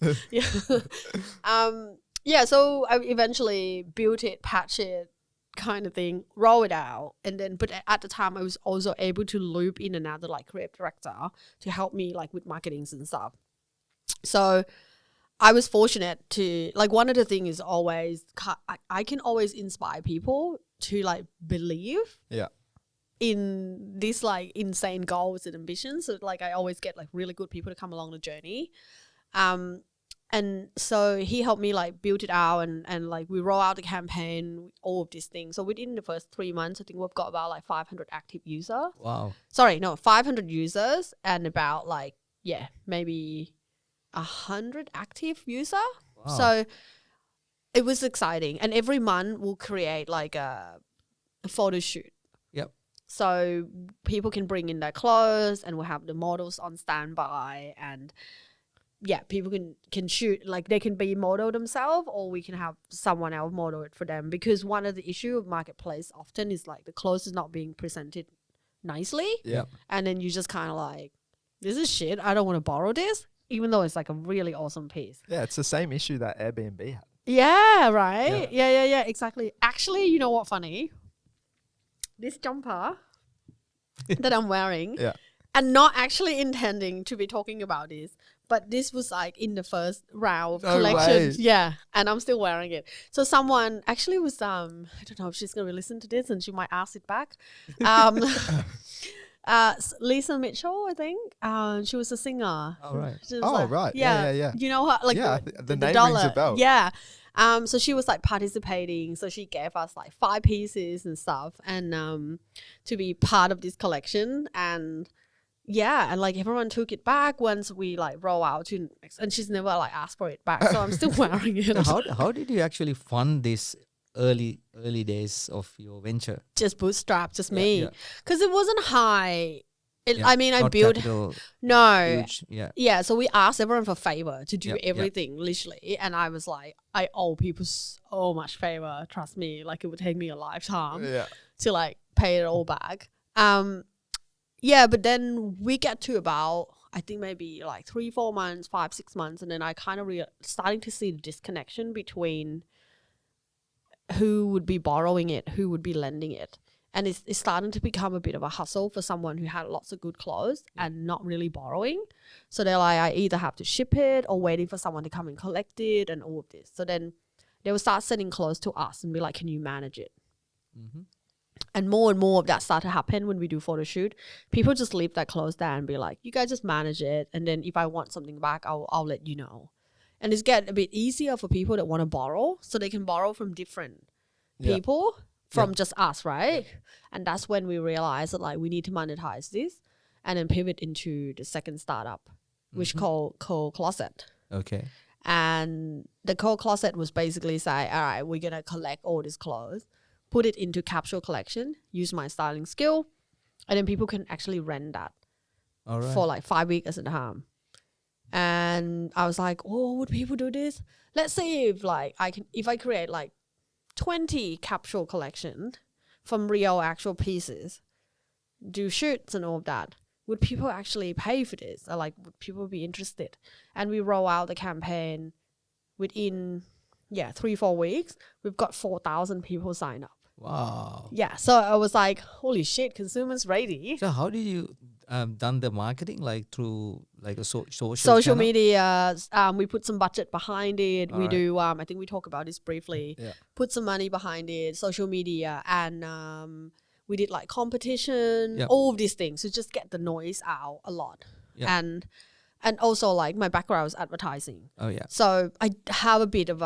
So I eventually built it, patched it, kind of thing, roll it out. And then, but at the time I was also able to loop in another like creative director to help me like with marketings and stuff. So I was fortunate to, like, one of the things is always, I can always inspire people to, like, believe in this, like, insane goals and ambitions. So, like, I always get, like, really good people to come along the journey. And so he helped me, like, build it out and like, we roll out the campaign, all of these things. So within the first 3 months, I think we've got about, like, 500 active users. Wow. Sorry, no, 500 users and about, like, maybe 100 active user. Wow. So it was exciting. And every month we'll create, like, a photo shoot. Yep. So people can bring in their clothes and we'll have the models on standby, and people can shoot, like, they can be model themselves or we can have someone else model it for them, because one of the issue of marketplace often is, like, the clothes is not being presented nicely. Yep. And then you just kind of like, this is shit, I don't want to borrow this, even though it's, like, a really awesome piece. Yeah, it's the same issue that Airbnb had. Yeah, right. Yeah, exactly. Actually, you know what funny? This jumper that I'm wearing, and not actually intending to be talking about this, but this was, like, in the first round of collections. Yeah, and I'm still wearing it. So someone actually was, I don't know if she's going to listen to this and she might ask it back. Lisa Mitchell, I think. She was a singer. All right. She was Right. Yeah. You know her? Like, the name rings a bell. Yeah. So she was, like, participating. So she gave us, like, 5 pieces and stuff, and to be part of this collection. And and, like, everyone took it back once we, like, roll out to next, and she's never, like, asked for it back. So I'm still wearing it. So how did you actually fund this early days of your venture? Just bootstrap, just me, because it wasn't high. I mean, I Not built capital, no. huge, So we asked everyone for favor to do everything, literally. And I was like, I owe people so much favor. Trust me, like, it would take me a lifetime to, like, pay it all back. But then we get to about, I think maybe, like, 3-4 months, 5-6 months, and then I kind of starting to see the disconnection between who would be borrowing it, who would be lending it. And it's starting to become a bit of a hustle for someone who had lots of good clothes and not really borrowing. So they're like, I either have to ship it or waiting for someone to come and collect it and all of this. So then they will start sending clothes to us and be like, can you manage it? Mm-hmm. And more of that start to happen when we do photo shoot. People just leave their clothes there and be like, you guys just manage it. And then if I want something back, I'll let you know. And it's getting a bit easier for people that want to borrow, so they can borrow from different people from just us, right? And that's when we realized that, like, we need to monetize this and then pivot into the second startup, which called Closet. Okay. And the Closet was basically say, all right, we're going to collect all these clothes, put it into capsule collection, use my styling skill, and then people can actually rent that for, like, 5 weeks at a time. And I was like, oh, would people do this? Let's see if, like, if I create, like, 20 capsule collection from real actual pieces, do shoots and all of that, would people actually pay for this? Or, like, would people be interested? And we roll out the campaign within 3-4 weeks. We've got 4,000 people sign up. Wow. Yeah, so I was like, holy shit, consumers ready. So how did you done the marketing, like through, like, a social Social channel? media? We put some budget behind it. All we right. do I think we talked about this briefly. Yeah. Put some money behind it, social media, and we did, like, competition, Yep. all of these things to just get the noise out a lot. Yep. And also, like, my background is advertising, Oh yeah. so I have a bit of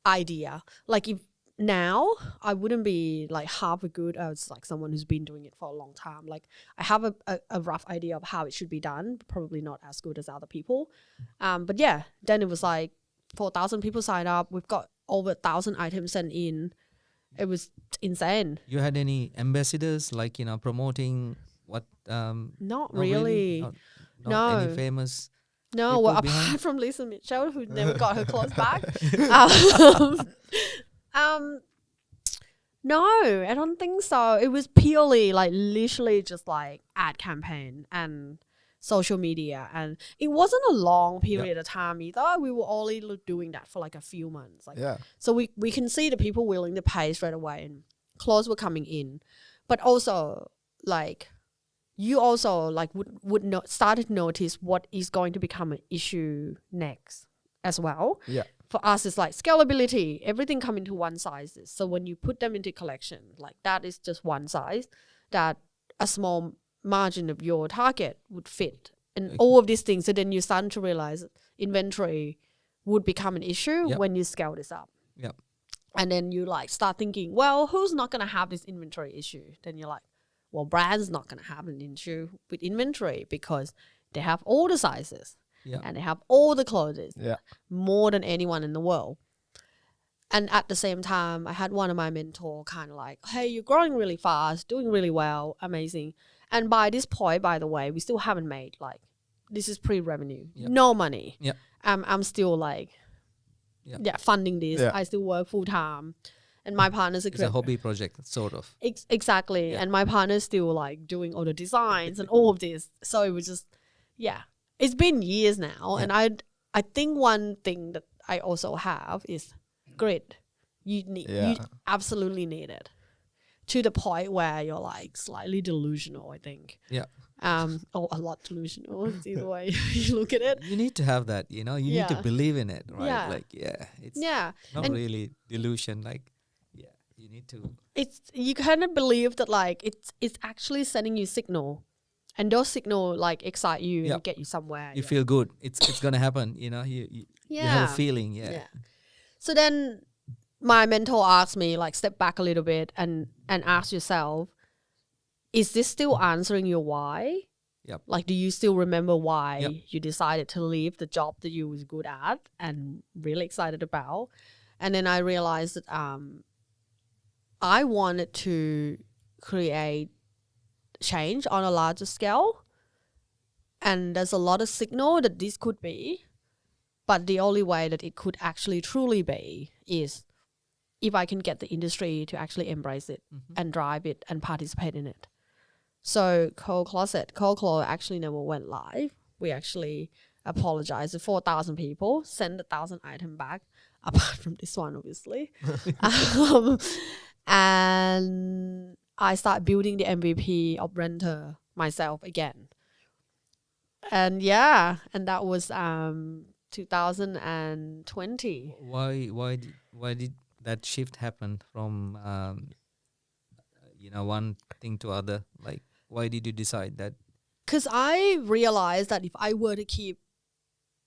idea. Like, if now I wouldn't be, like, half a good as, like, someone who's been doing it for a long time. Like, I have a rough idea of how it should be done, probably not as good as other people. But then it was like 4,000 people signed up. We've got over 1,000 items sent in. It was insane. You had any ambassadors, like, promoting what? Not really. Not No. any famous. No, people well, behind? apart from Lisa Mitchell, who never got her clothes back. No, I don't think so. It was purely, like, literally just, like, ad campaign and social media, and it wasn't a long period of time either. We were only doing that for, like, a few months. Like, so we can see the people willing to pay straight away, and clothes were coming in, but also, like, you also, like, would not started to notice what is going to become an issue next. as well. Yeah. For us, it's like scalability. Everything come into one size. So when you put them into collection, like that is just one size that a small margin of your target would fit. And all of these things. So then you start to realize inventory would become an issue Yep. when you scale this up. Yep. And then you like start thinking, well, who's not going to have this inventory issue? Then you're like, well, brands not going to have an issue with inventory because they have all the sizes Yeah. and they have all the clothes Yeah. more than anyone in the world. And at the same time, I had one of my mentor kind of like, hey, you're growing really fast, doing really well, amazing. And by this point, by the way, we still haven't made like, this is pre-revenue, Yep. no money. Yep. I'm still like, Yep. funding this. Yeah. I still work full time. And my partner's It's a hobby project, sort of. Exactly. Yeah. And my partner's still like doing all the designs and all of this. So it was just, it's been years now. Yeah. And I think one thing that I also have is grit. You absolutely need it to the point where you're like slightly delusional, I think. Yeah. Or a lot delusional is either way you look at it. You need to have that, you need to Yeah. believe in it, right? Yeah. Like, it's Yeah. not And really delusion. Like, you need to. you kind of believe that like it's actually sending you signal. And those signal like excite you Yeah. and get you somewhere. You feel good. It's gonna happen. You have a feeling. Yeah. So then my mentor asked me like step back a little bit and ask yourself, is this still answering your why? Yep. Like, do you still remember why Yep. you decided to leave the job that you was good at and really excited about? And then I realized that I wanted to create change on a larger scale. And there's a lot of signal that this could be. But the only way that it could actually truly be is if I can get the industry to actually embrace it and drive it and participate in it. So Cold Closet actually never went live. We actually apologized to 4,000 people, sent 1,000 items back, apart from this one, obviously. And I started building the MVP of Rentr myself again. And and that was 2020. Why did that shift happen from one thing to other? Like, why did you decide that? Because I realized that if I were to keep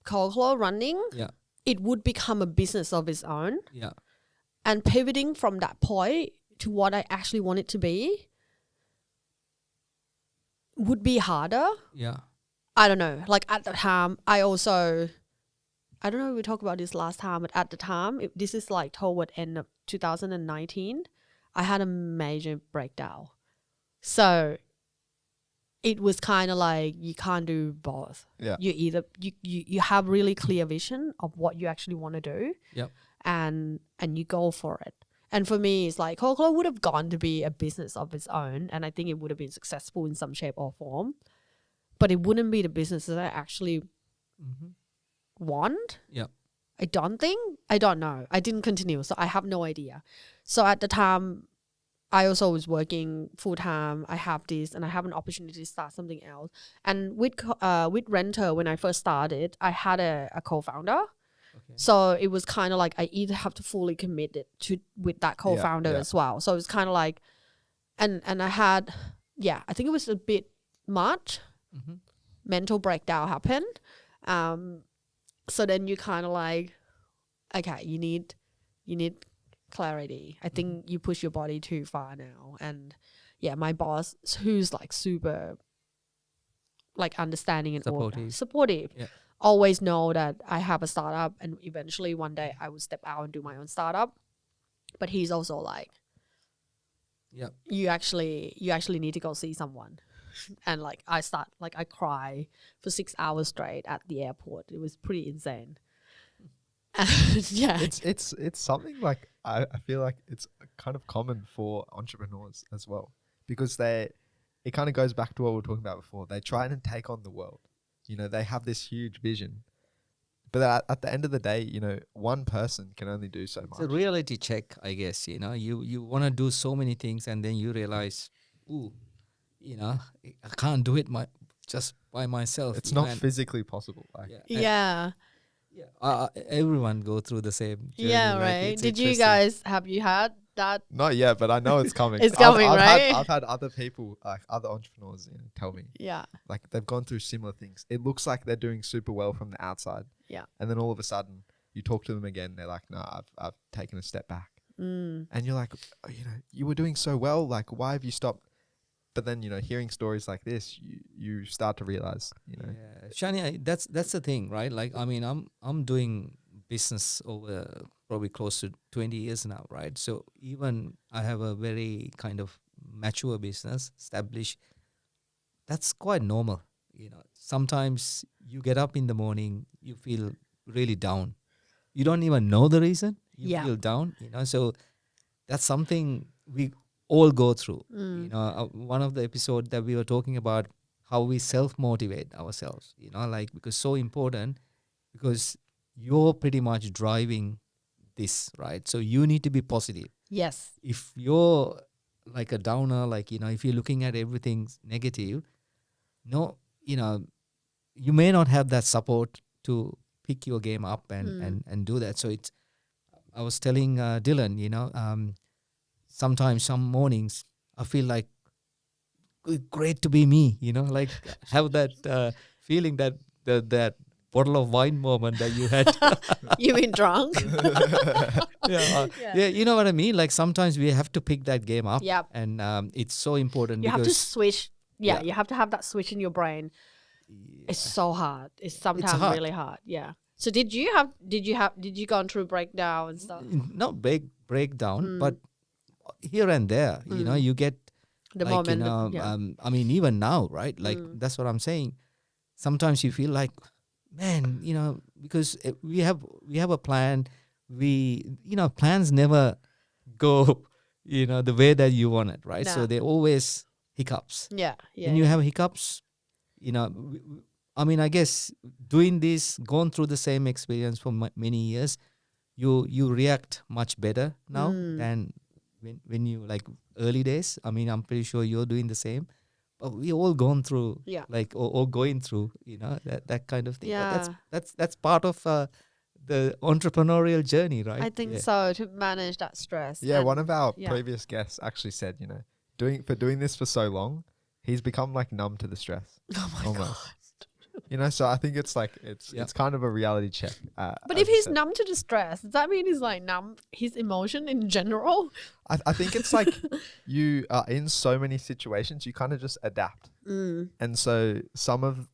Cold Claw running, it would become a business of its own. Yeah. And pivoting from that point to what I actually want it to be would be harder. Yeah. I don't know. Like at the time, I don't know if we talked about this last time, but at the time, this is like toward end of 2019, I had a major breakdown. So it was kind of like you can't do both. Yeah. You either you have really clear vision of what you actually want to do. Yep. And you go for it. And for me, it's like Coca-Cola would have gone to be a business of its own, and I think it would have been successful in some shape or form. But it wouldn't be the business that I actually want. Yep. I don't know. I didn't continue, so I have no idea. So at the time, I also was working full time. I have this, and I have an opportunity to start something else. And with Rentr, when I first started, I had a co-founder. Okay. So it was kind of like I either have to fully commit it with that co-founder as well. So it was kind of like, and I had, I think it was a bit much. Mental breakdown happened. So then you kind of like, okay, you need clarity. I think you push your body too far now. And my boss, who's like super like understanding and supportive. Yeah. Always know that I have a startup and eventually one day I will step out and do my own startup. But he's also like, you actually need to go see someone. And like I cry for 6 hours straight at the airport. It was pretty insane. It's something like I feel like it's kind of common for entrepreneurs as well, because it kind of goes back to what we were talking about before. They try and take on the world. They have this huge vision, but at the end of the day, one person can only do so much. It's a reality check, I guess. You want to do so many things, and then you realize, I can't do it just by myself. It's not physically possible. Everyone go through the same journey. Yeah, like, right. it's Did you interesting. have you had that? Not yet, but I know it's coming. It's coming, right? I've had other people, like other entrepreneurs, tell me Yeah. like they've gone through similar things. It looks like they're doing super well from the outside. Yeah. And then all of a sudden you talk to them again, they're like, no, I've taken a step back. And you're like, oh, you were doing so well. Like, why have you stopped? But then, hearing stories like this, you start to realize, Yeah, Shania, that's the thing, right? Like, I mean, I'm doing business over probably close to 20 years now, right? So even I have a very kind of mature business established. That's quite normal, Sometimes you get up in the morning, you feel really down. You don't even know the reason. You Yeah. feel down, So that's something we all go through. One of the episodes that we were talking about how we self-motivate ourselves, like, because so important, because you're pretty much driving this, right? So you need to be positive. Yes. If you're like a downer, like, if you're looking at everything negative, no, you may not have that support to pick your game up and do that. So I was telling Dylan, sometimes some mornings I feel like great to be me, like have that feeling that bottle of wine moment that you had. You mean drunk? Yeah, you know what I mean? Like sometimes we have to pick that game up. Yep. And it's so important You have to because switch. Yeah, Yeah. you have to have that switch in your brain. It's so hard. It's sometimes hard. really hard. Yeah. So did you go through breakdown and stuff? not breakdown, but here and there, you get The like, moment. Yeah. I mean, even now, right? Like that's what I'm saying. Sometimes you feel like, man, because we have a plan. Plans never go, the way that you want it, right? So No. they always hiccups. Yeah. Yeah. When you have hiccups, I mean, I guess doing this, going through the same experience for many years, you react much better now than when you like early days. I mean, I'm pretty sure you're doing the same. But we all gone through, Yeah. like, or going through, that kind of thing. Yeah. But that's part of the entrepreneurial journey, right? I think Yeah. so, to manage that stress. Yeah, and- one of our yeah. previous guests actually said, doing this for so long, he's become like numb to the stress. Oh my almost. god. So I think it's like it's kind of a reality check. But as if you he's said. numb to the stress, does that mean he's like numb his emotion in general? I think it's like you are in so many situations, you kind of just adapt. And so some of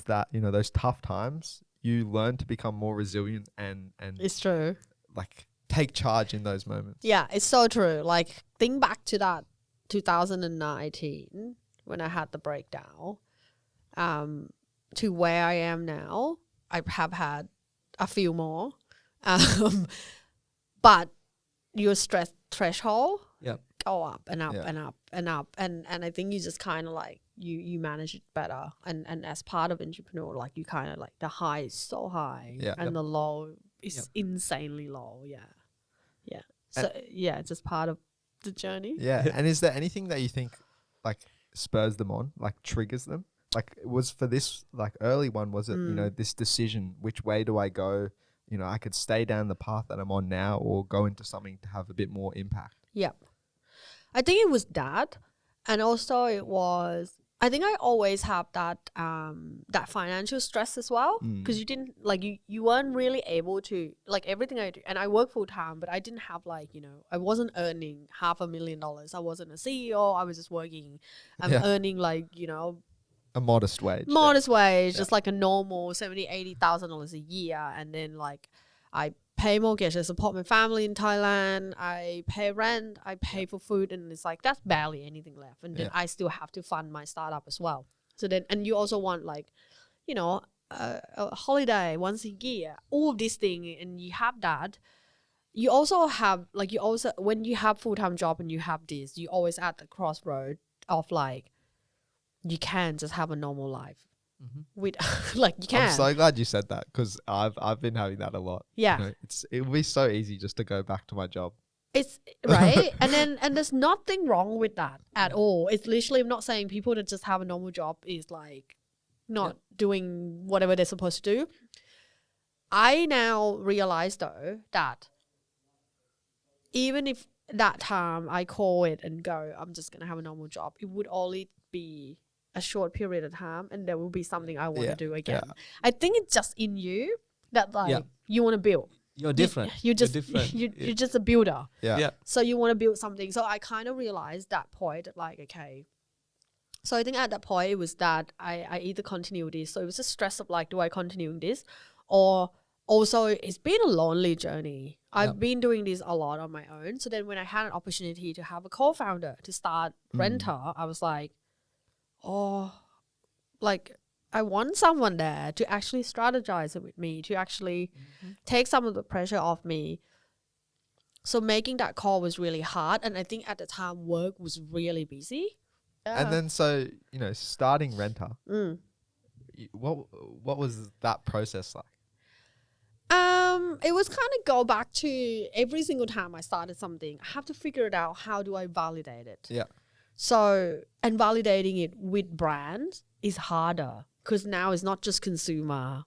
that, those tough times, you learn to become more resilient and It's true. like take charge in those moments. Yeah, it's so true. Like, think back to that 2019 when I had the breakdown, to where I am now. I have had a few more, but your stress threshold Yep. go up and up Yeah. and up and up, and I think you just kind of like you manage it better, and as part of entrepreneur, like you kind of like the high is so high Yeah. and Yep. the low is Yep. insanely low. So it's just part of the journey. Yeah. And is there anything that you think like spurs them on, like triggers them? Like was for this like early one, was it, this decision, which way do I go? I could stay down the path that I'm on now or go into something to have a bit more impact. Yeah. I think it was that. And also it was, I think I always have that that financial stress as well, because you didn't like you weren't really able to like everything I do, and I work full time, but I didn't have like I wasn't earning $500,000. I wasn't a CEO. I was just working. I'm earning like A modest wage. modest wage, just like a normal $70,000-$80,000 a year, and then like I pay mortgage, I support my family in Thailand, I pay rent, I pay for food, and it's like that's barely anything left, and then I still have to fund my startup as well. So then, and you also want like a holiday once a year, all of these things, and you have that. You also have like when you have full-time job and you have this, you always at the crossroad of like you can't just have a normal life. With like you can. I'm so glad you said that because I've been having that a lot. Yeah. It would be so easy just to go back to my job. It's right. and there's nothing wrong with that at all. It's literally, I'm not saying people that just have a normal job is like not doing whatever they're supposed to do. I now realize though that even if that time I call it and go, I'm just gonna have a normal job, it would only be a short period of time, and there will be something I want to do again. I think it's just in you that like you want to build. You're different. You're just different. you're just a builder. Yeah. So you want to build something. So I kind of realized that point that like, okay. So I think at that point it was that I either continue this. So it was a stress of like, do I continue this? Or also it's been a lonely journey. I've been doing this a lot on my own. So then when I had an opportunity to have a co-founder to start Rentr, I was like, oh, like I want someone there to actually strategize it with me, to actually take some of the pressure off me. So making that call was really hard. And I think at the time work was really busy. Yeah. And then so, you know, starting Rentr, what was that process like? It was kind of go back to every single time I started something, I have to figure it out. How do I validate it? Yeah. So, and validating it with brands is harder because now it's not just consumer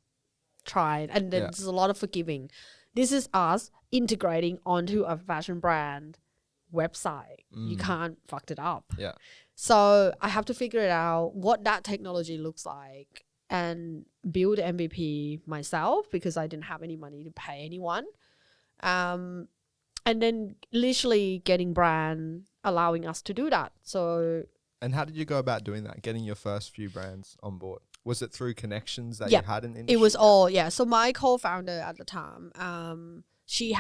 tried, and there's a lot of forgiving. This is us integrating onto a fashion brand website. You can't fuck it up. Yeah. So I have to figure it out what that technology looks like and build MVP myself because I didn't have any money to pay anyone. And then literally getting brand allowing us to do that. So. And how did you go about doing that, getting your first few brands on board? Was it through connections that you had in the industry? It was all, So my co-founder at the time, she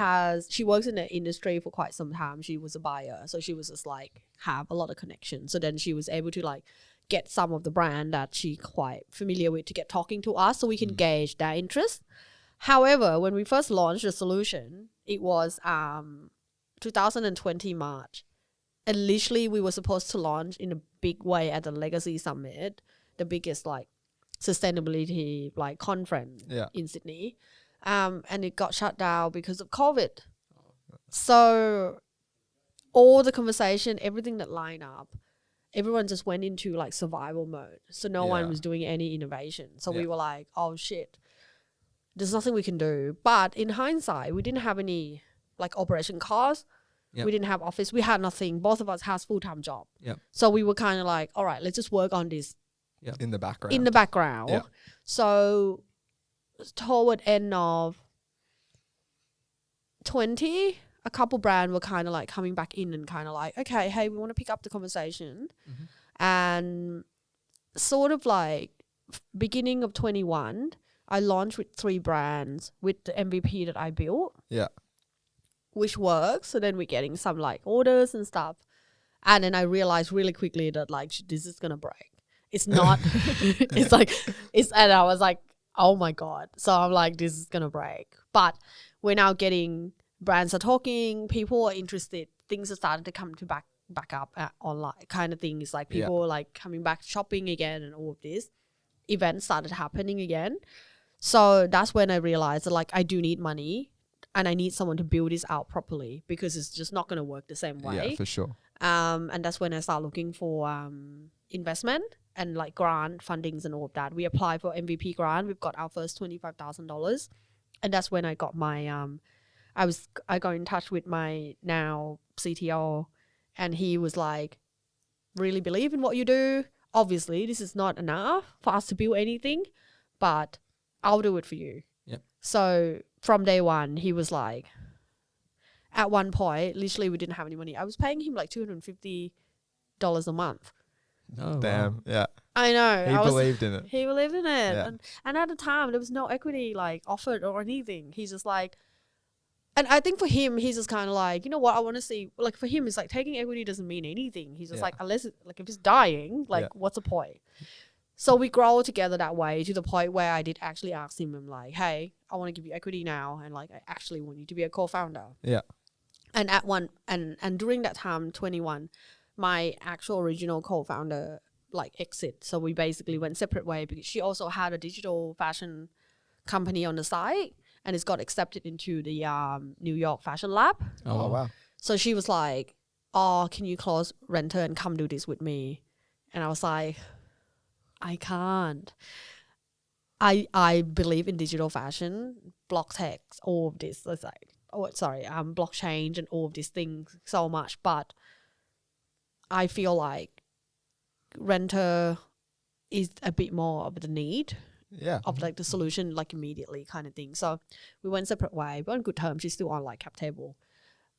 works in the industry for quite some time. She was a buyer. So she was just like, have a lot of connections. So then she was able to like get some of the brand that she quite familiar with to get talking to us so we can gauge their interest. However, when we first launched the solution, it was 2020 March. And literally we were supposed to launch in a big way at the Legacy Summit, the biggest like sustainability like conference in Sydney. And it got shut down because of COVID. So all the conversation, everything that lined up, everyone just went into like survival mode. So no one was doing any innovation. So we were like, oh shit, there's nothing we can do. But in hindsight, we didn't have any like operation costs. We didn't have office. We had nothing. Both of us has full-time job. So we were kind of like, all right, let's just work on this. In the background. In the background. So toward end of 20, a couple brand were kind of like coming back in and kind of like, okay, hey, we want to pick up the conversation. And sort of like beginning of 21, I launched with 3 brands with the MVP that I built. Which works. So then we're getting some like orders and stuff. And then I realized really quickly that like, this is going to break. It's not, and I was like, oh my God. So I'm like, this is going to break. But we're now getting, brands are talking, people are interested, things are starting to come to back up online kind of things. Like people are like coming back shopping again and all of this. Events started happening again. So that's when I realized that like, I do need money. And I need someone to build this out properly because it's just not going to work the same way. Yeah, for sure. And that's when I start looking for investment and like grant fundings and all of that. We applied for MVP grant. We've got our first $25,000. And that's when I got my, I got in touch with my now CTO, and he was like, really believe in what you do. Obviously, this is not enough for us to build anything, but I'll do it for you. So from day one, he was like, at one point, literally we didn't have any money. I was paying him like $250 a month. Oh, damn. wow. Yeah. I know. He believed in it. He believed in it. Yeah. And at the time, there was no equity like offered or anything. He's just like, and I think for him, he's just kind of like, you know what, I want to see, like for him, it's like taking equity doesn't mean anything. He's just like, unless it, like if it's dying, like what's the point? So we grow together that way to the point where I did actually ask him, I'm like, hey, I want to give you equity now. And like, I actually want you to be a co-founder. Yeah. And at one, and during that time, 21, my actual original co-founder like exit. So we basically went separate way because she also had a digital fashion company on the side and it's got accepted into the New York Fashion Lab. Oh, wow. So she was like, oh, can you close Rentr and come do this with me? And I was like, I can't. I believe in digital fashion, block tech, all of this, let's say, blockchain and all of these things so much, but I feel like Rentr is a bit more of the need of like the solution like immediately kind of thing. So we went separate way. We're on good terms. She's still on like cap table,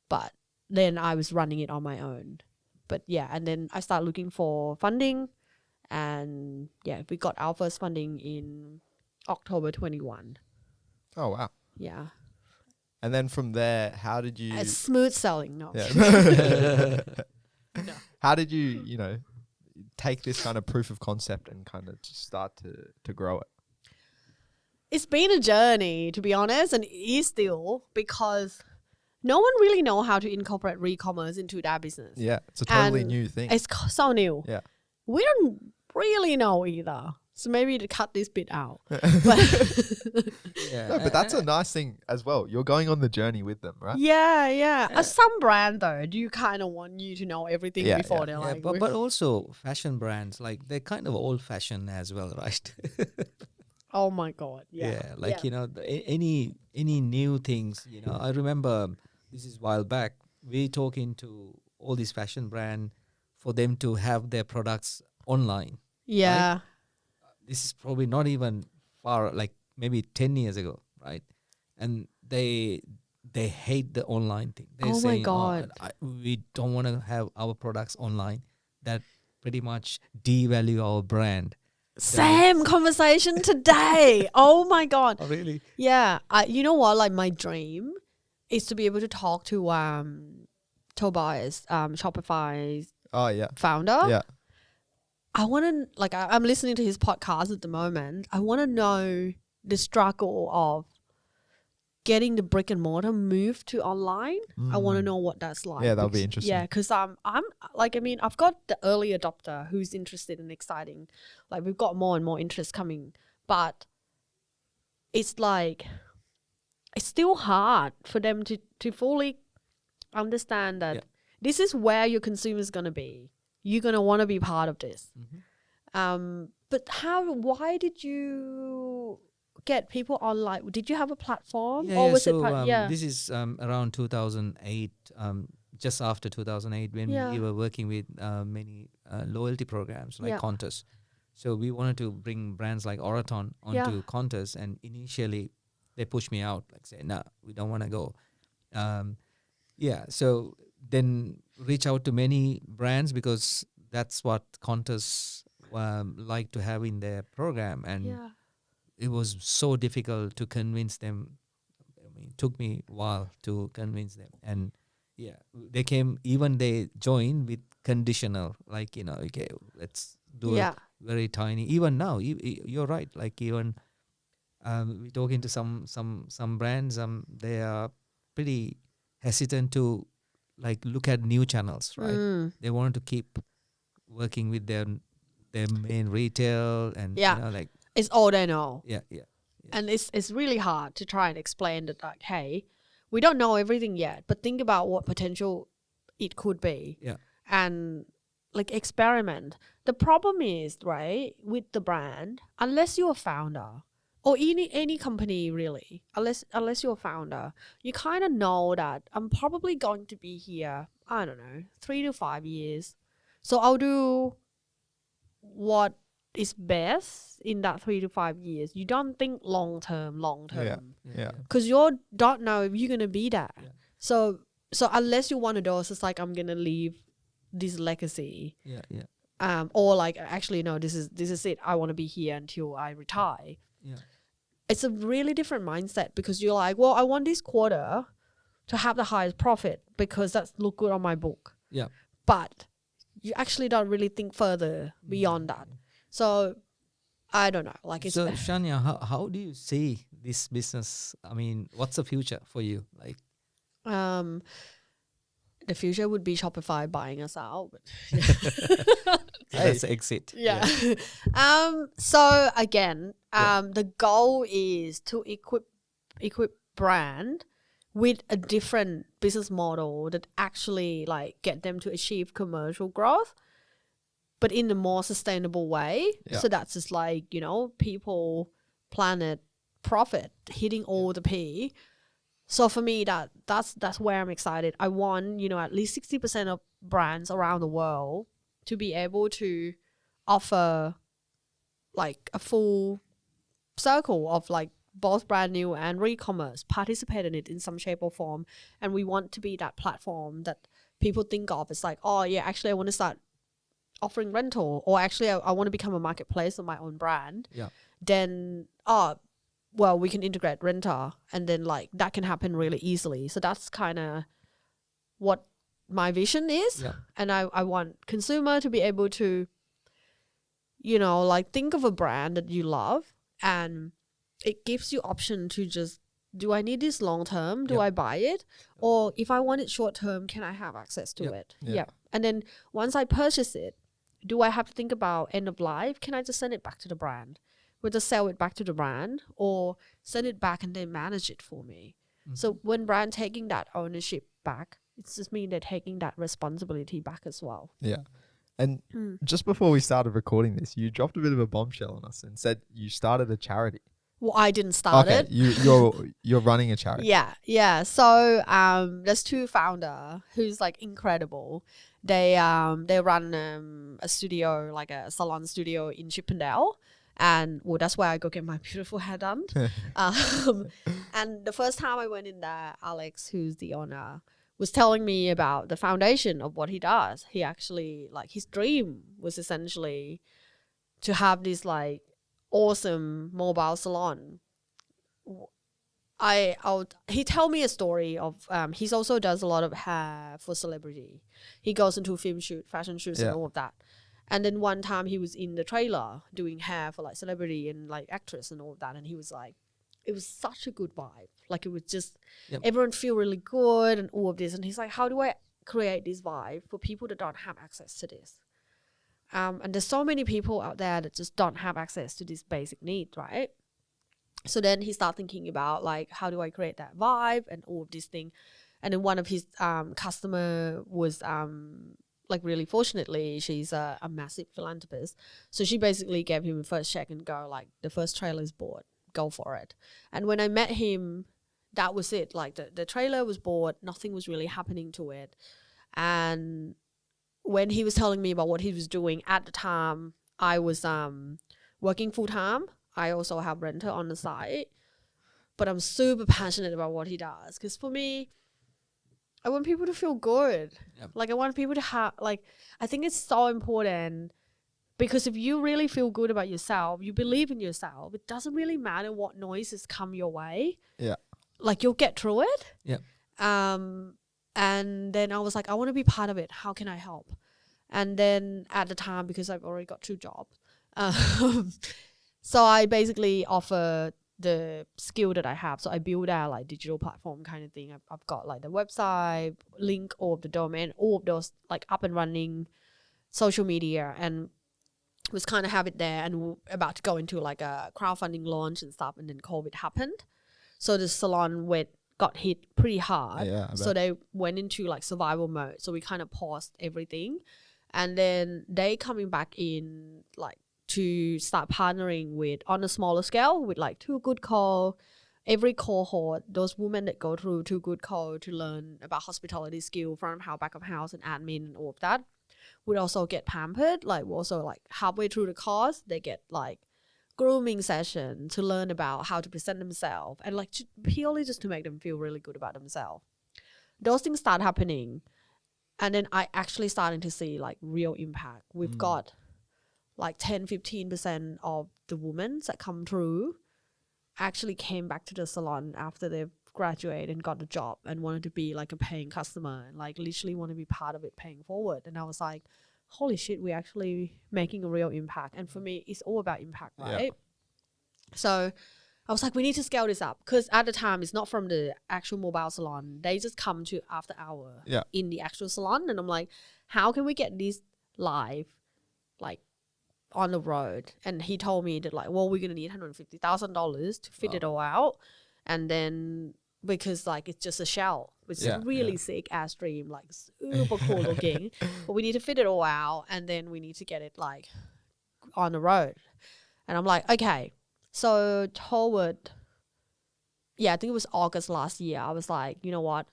but then I was running it on my own. But yeah, and then I started looking for funding, and yeah, we got our first funding in October 21. Oh wow. Yeah. And then from there, how did you? It's smooth selling, no. Yeah. No. How did you, take this kind of proof of concept and kind of just start to grow it? It's been a journey, to be honest, and it is still, because no one really know how to incorporate re-commerce into their business. Yeah, it's a totally And new thing. It's so new. Yeah. We don't really know either. So maybe to cut this bit out. But Yeah. No, but that's a nice thing as well. You're going on the journey with them, right? yeah. Some brand though, do you kind of want you to know everything Yeah, before yeah. they're Yeah, like, but also fashion brands, like they're kind of old fashioned as well, right? oh my God. Yeah. like any new things, I remember this is a while back, we talking to all these fashion brand for them to have their products online. Yeah. This is probably not even far, like maybe 10 years ago, right? And they hate the online thing. They're Oh my saying, God. we don't want to have our products online. That pretty much devalue our brand. Same conversation today. Oh my God. Oh, really? Yeah. You know what? Like my dream is to be able to talk to Tobias, Shopify's Oh yeah. founder. Yeah. I want to, like, I'm listening to his podcast at the moment. I want to know the struggle of getting the brick and mortar moved to online. I want to know what that's like. Yeah, that'll be interesting. Yeah, because I'm like, I mean, I've got the early adopter who's interested and exciting. Like, we've got more and more interest coming, but it's like, it's still hard for them to fully understand that this is where your consumer's going to be. You're going to want to be part of this. But why did you get people online? Did you have a platform? Or was it this is around 2008, just after 2008, when we were working with many loyalty programs like Qantas. So we wanted to bring brands like Oraton onto Qantas, and initially they pushed me out, like say, no, we don't want to go. So then reach out to many brands because that's what Qantas like to have in their program, and it was so difficult to convince them. I mean, it took me a while to convince them, and they joined with conditional, like, okay, let's do it very tiny. Even now, you're right, like even we're talking to some brands, they are pretty hesitant to like look at new channels, right? They want to keep working with their main retail, and like it's all they know. Yeah. And it's really hard to try and explain that, like, hey, we don't know everything yet, but think about what potential it could be. Yeah. And like experiment. The problem is, right, with the brand, unless you're a founder or any company really, unless you're a founder, you kind of know that I'm probably going to be here, I don't know, 3 to 5 years. So I'll do what is best in that 3 to 5 years. You don't think long term. Yeah. Because you don't know if you're gonna be there. Yeah. So unless you want to do, it's just like, I'm gonna leave this legacy. Yeah. Or like, actually no, this is it. I want to be here until I retire. Yeah. It's a really different mindset, because you're like, well, I want this quarter to have the highest profit because that's look good on my book. Yeah. But you actually don't really think further beyond that. So I don't know. Like, it's so Shanya, how do you see this business? I mean, what's the future for you? Like, the future would be Shopify buying us out. that's the exit. Yeah. So again, the goal is to equip brand with a different business model that actually like get them to achieve commercial growth, but in a more sustainable way. Yeah. So that's just like, people, planet, profit, hitting all the P. So for me, that's where I'm excited. I want, at least 60% of brands around the world to be able to offer like a full circle of like both brand new and re-commerce, participate in it in some shape or form. And we want to be that platform that people think of. It's like, oh yeah, actually I want to start offering rental, or actually I want to become a marketplace of my own brand. Yeah. Then, well, we can integrate Rentr, and then like that can happen really easily. So that's kind of what my vision is. Yeah. And I want consumer to be able to, like think of a brand that you love, and it gives you option to just, do I need this long term? Do Yep. I buy it? Or if I want it short term, can I have access to Yep. it? Yeah. Yeah. And then once I purchase it, do I have to think about end of life? Can I just send it back to the brand? Would just sell it back to the brand, or send it back and they manage it for me? So when brand taking that ownership back, it's just mean they're taking that responsibility back as well. Yeah. And just before we started recording this, you dropped a bit of a bombshell on us and said you started a charity. Well, I didn't start it. You're running a charity. Yeah. So there's two founder who's like incredible. They run a studio, like a salon studio in Chippendale, and that's where I go get my beautiful hair done. And the first time I went in there, Alex, who's the owner, was telling me about the foundation of what he does. He actually, like, his dream was essentially to have this like awesome mobile salon. He tell me a story of he's also does a lot of hair for celebrity. He goes into film shoot, fashion shoots, and all of that. And then one time he was in the trailer doing hair for like celebrity and like actress and all of that, and he was like, it was such a good vibe. Like it was just everyone feel really good and all of this. And he's like, how do I create this vibe for people that don't have access to this? And there's so many people out there that just don't have access to this basic need, right? So then he started thinking about like, how do I create that vibe and all of this thing? And then one of his customer was like really fortunately, she's a massive philanthropist. So she basically gave him a first check and go like, the first trailer is bought, go for it. And when I met him, that was it. Like the trailer was bought, nothing was really happening to it. And when he was telling me about what he was doing at the time, I was working full time. I also have Rentr on the side, but I'm super passionate about what he does. Because for me, I want people to feel good. Yep. Like I want people to have, like, I think it's so important, because if you really feel good about yourself, you believe in yourself, it doesn't really matter what noises come your way. Yeah. Like you'll get through it. Yep. And then I was like, I want to be part of it. How can I help? And then at the time, because I've already got 2 jobs, so I basically offer the skill that I have. So I build out like digital platform kind of thing. I've got like the website, link, all of the domain, all of those like up and running, social media, and was kind of have it there, and we're about to go into like a crowdfunding launch and stuff. And then COVID happened. So the salon got hit pretty hard. Yeah, so they went into like survival mode. So we kind of paused everything. And then they coming back in like to start partnering with on a smaller scale with like Too Good Co. Every cohort, those women that go through Too Good Co. to learn about hospitality skill, front of house, back of house, and admin and all of that, would also get pampered. Like we also like halfway through the course, they get like grooming session to learn about how to present themselves, and like purely just to make them feel really good about themselves. Those things start happening, and then I actually starting to see like real impact. We've got like 10-15% of the women that come through actually came back to the salon after they've graduated and got a job and wanted to be like a paying customer and like literally want to be part of it paying forward. And I was like, holy shit, we're actually making a real impact. And for me, it's all about impact, right? Yeah. So I was like, we need to scale this up, because at the time it's not from the actual mobile salon. They just come to after hour in the actual salon. And I'm like, how can we get this live, like on the road? And he told me that like, well, we're going to need $150,000 to fit it all out. And then because like it's just a shell, which is really sick ass dream, like super cool looking, but we need to fit it all out, and then we need to get it like on the road. And I'm like, okay. So toward I think it was August last year. I was like, you know what?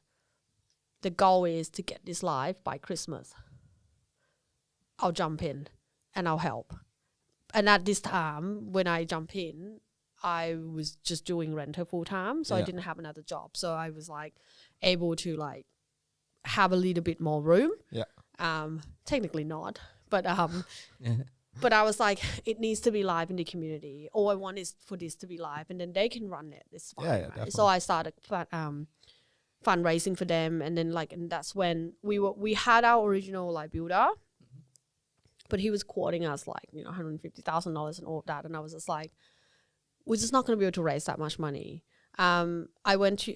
The goal is to get this live by Christmas. I'll jump in and I'll help. And at this time, when I jump in, I was just doing Rentr full time. So I didn't have another job. So I was like able to like have a little bit more room. Technically not, but but I was like, it needs to be live in the community. All I want is for this to be live, and then they can run it. It's fine, right? So I started fundraising for them, and then like, and that's when we had our original like builder, but he was quoting us like $150,000 and all of that, and I was just like, we're just not going to be able to raise that much money. I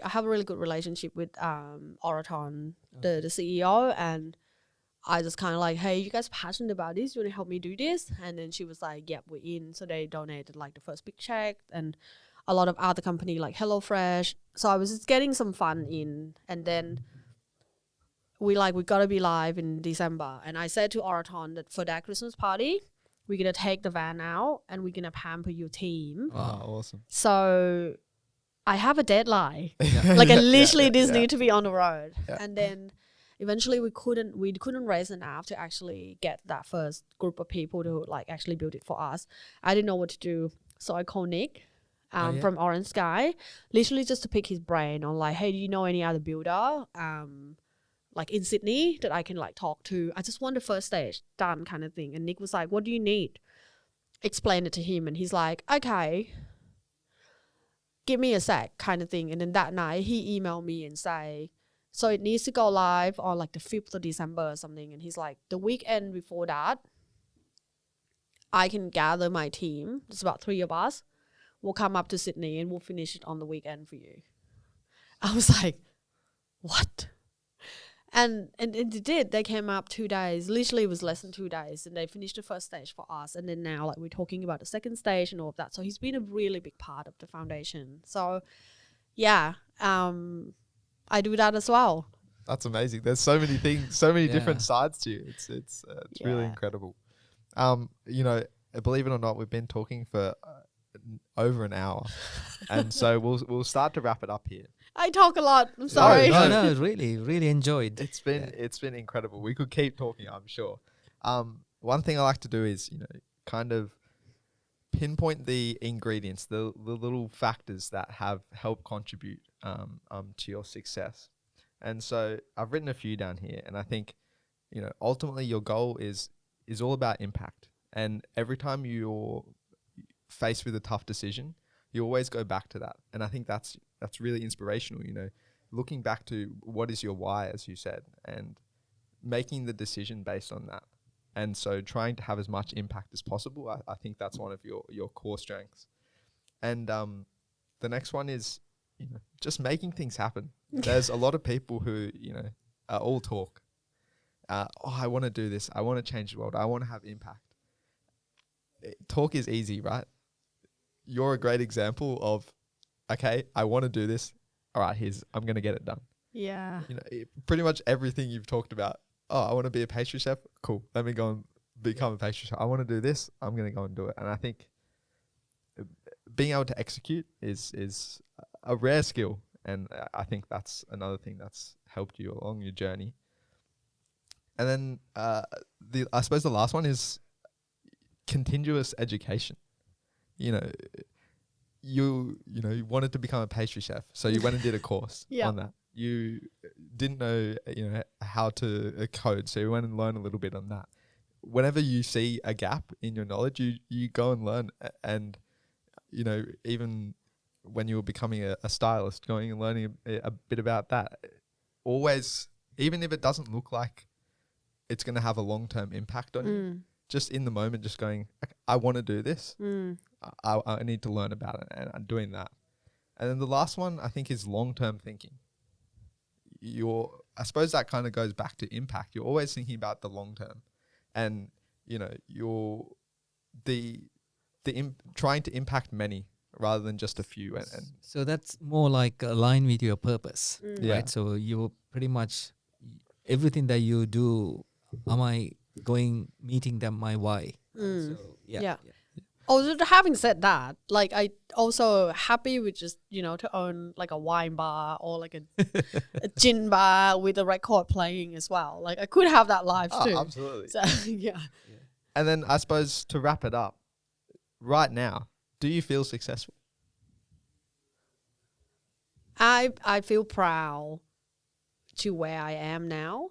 have a really good relationship with Oraton, the CEO, and I just kind of like, hey, you guys passionate about this? You want to help me do this? And then she was like, yep, we're in. So they donated like the first big check, and a lot of other company like HelloFresh. So I was just getting some fun in, and then we got to be live in December. And I said to Oraton that for that Christmas party, we're going to take the van out and we're going to pamper your team. Oh, awesome. So I have a deadline. Like I literally need to be on the road. And then eventually we couldn't raise enough to actually get that first group of people to like actually build it for us. I didn't know what to do. So I called Nick from Orange Sky, literally just to pick his brain on like, hey, do you know any other builder like in Sydney that I can like talk to? I just want the first stage done kind of thing. And Nick was like, what do you need? Explain it to him. And he's like, okay, give me a sec kind of thing. And then that night he emailed me and say, so it needs to go live on like the 5th of December or something. And he's like, the weekend before that, I can gather my team. There's about 3 of us. We'll come up to Sydney and we'll finish it on the weekend for you. I was like, what? And they did. They came up 2 days. Literally it was less than 2 days. And they finished the first stage for us. And then now like we're talking about the second stage and all of that. So he's been a really big part of the foundation. So yeah, I do that as well. That's amazing. There's so many things, so many different sides to you. It's really incredible. Believe it or not, we've been talking for over an hour, and so we'll start to wrap it up here. I talk a lot. I'm sorry. No, really enjoyed. It's been incredible. We could keep talking, I'm sure. One thing I like to do is kind of pinpoint the ingredients, the little factors that have helped contribute to your success. And so I've written a few down here, and I think ultimately your goal is all about impact. And every time you're faced with a tough decision, you always go back to that. And I think that's really inspirational, looking back to what is your why, as you said, and making the decision based on that. And so trying to have as much impact as possible, I think that's one of your core strengths. And the next one is, just making things happen. There's a lot of people who, are all talk. I want to do this. I want to change the world. I want to have impact. Talk is easy, right? You're a great example of, okay, I want to do this. All right, I'm going to get it done. Yeah. Pretty much everything you've talked about. Oh, I want to be a pastry chef. Cool. Let me go and become a pastry chef. I want to do this. I'm going to go and do it. And I think being able to execute is a rare skill. And I think that's another thing that's helped you along your journey. And then I suppose the last one is continuous education. You wanted to become a pastry chef, so you went and did a course on that. You didn't know how to code, so you went and learned a little bit on that. Whenever you see a gap in your knowledge, you go and learn. And even when you were becoming a stylist, going and learning a bit about that, always, even if it doesn't look like it's going to have a long-term impact on you, just in the moment, just going, I want to do this. I need to learn about it, and I'm doing that. And then the last one, I think, is long-term thinking. I suppose that kind of goes back to impact. You're always thinking about the long term, and you're trying to impact many rather than just a few. And so that's more like aligned with your purpose, Yeah. right? So you pretty much everything that you do, am I meeting my why? So, Yeah. Also, having said that, like I also happy with just, you know, to own like a wine bar or like a gin bar with a record playing as well. Like I could have that life too. Absolutely. So yeah. And then I suppose to wrap it up, right now, do you feel successful? I feel proud to where I am now.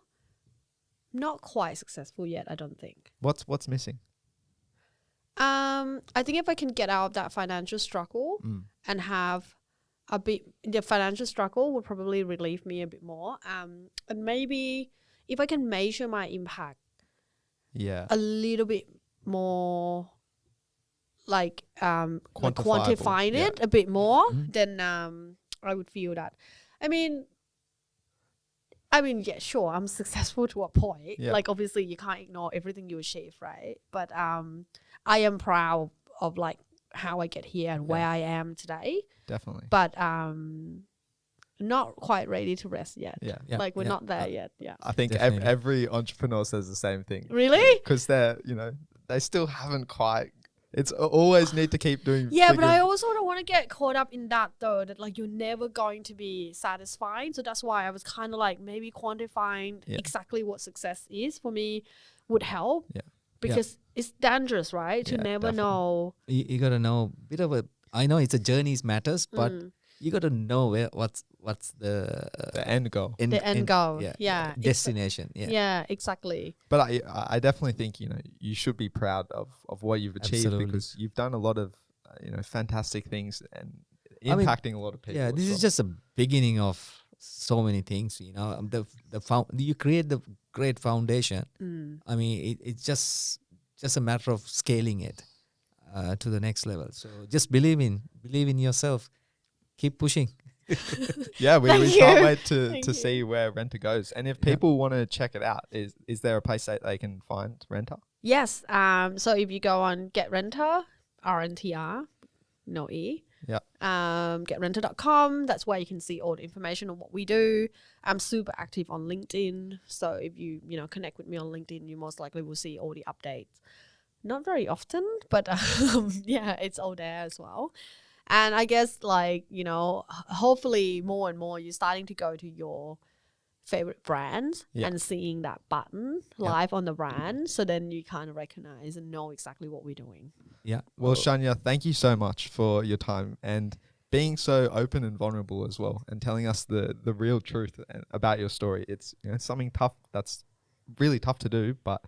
Not quite successful yet, I don't think. What's missing? I think if I can get out of that financial struggle and have a bit, the financial struggle would probably relieve me a bit more. And maybe if I can measure my impact a little bit more, like quantifying it a bit more, then I would feel that. I mean, yeah, sure, I'm successful to a point. Yeah. Like, obviously, you can't ignore everything you achieve, right? But I am proud of like how I get here and where I am today. Definitely. But not quite ready to rest yet. Yeah. Like, we're not there yet. Yeah. I think Definitely. every entrepreneur says the same thing. Really? Because they're, you know, they still haven't quite. It's always need to keep doing. Yeah, but I also don't want to get caught up in that though, that like you're never going to be satisfied. So that's why I was kind of like maybe quantifying exactly what success is for me would help. Yeah. Because it's dangerous, right? To never know. You got to know a bit of a. I know it's a journeys matters, but you got to know what's the end goal. The end goal. Yeah. Destination. Yeah, exactly. But I definitely think, you know, you should be proud of what you've achieved. Absolutely. Because you've done a lot of you know, fantastic things and impacting a lot of people. Yeah, this is just a beginning of so many things. You know, you create the great foundation. I mean, it's just a matter of scaling it to the next level. So just believe in yourself. Keep pushing. Yeah, we Thank can't you. wait to see where Rentr goes. And if people want to check it out, is there a place that they can find Rentr? Yes. So if you go on Get Rentr, RNTR, no E. Yeah. GetRentr.com. That's where you can see all the information on what we do. I'm super active on LinkedIn. So if you connect with me on LinkedIn, you most likely will see all the updates. Not very often, but yeah, it's all there as well. And I guess hopefully more and more you're starting to go to your favorite brands and seeing that button live on the brand. So then you kind of recognize and know exactly what we're doing. Yeah. Well, Shanya, thank you so much for your time and being so open and vulnerable as well, and telling us the real truth about your story. It's something tough, that's really tough to do, but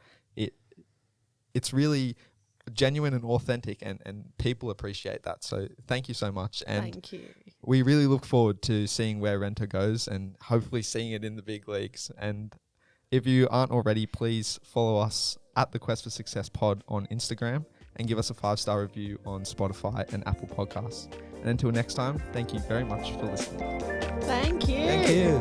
it's really genuine and authentic, and people appreciate that. So thank you so much. And thank you. We really look forward to seeing where Rentr goes and hopefully seeing it in the big leagues. And if you aren't already, please follow us at the Quest for Success Pod on Instagram and give us a 5-star review on Spotify and Apple Podcasts. And until next time, thank you very much for listening. Thank you. Thank you.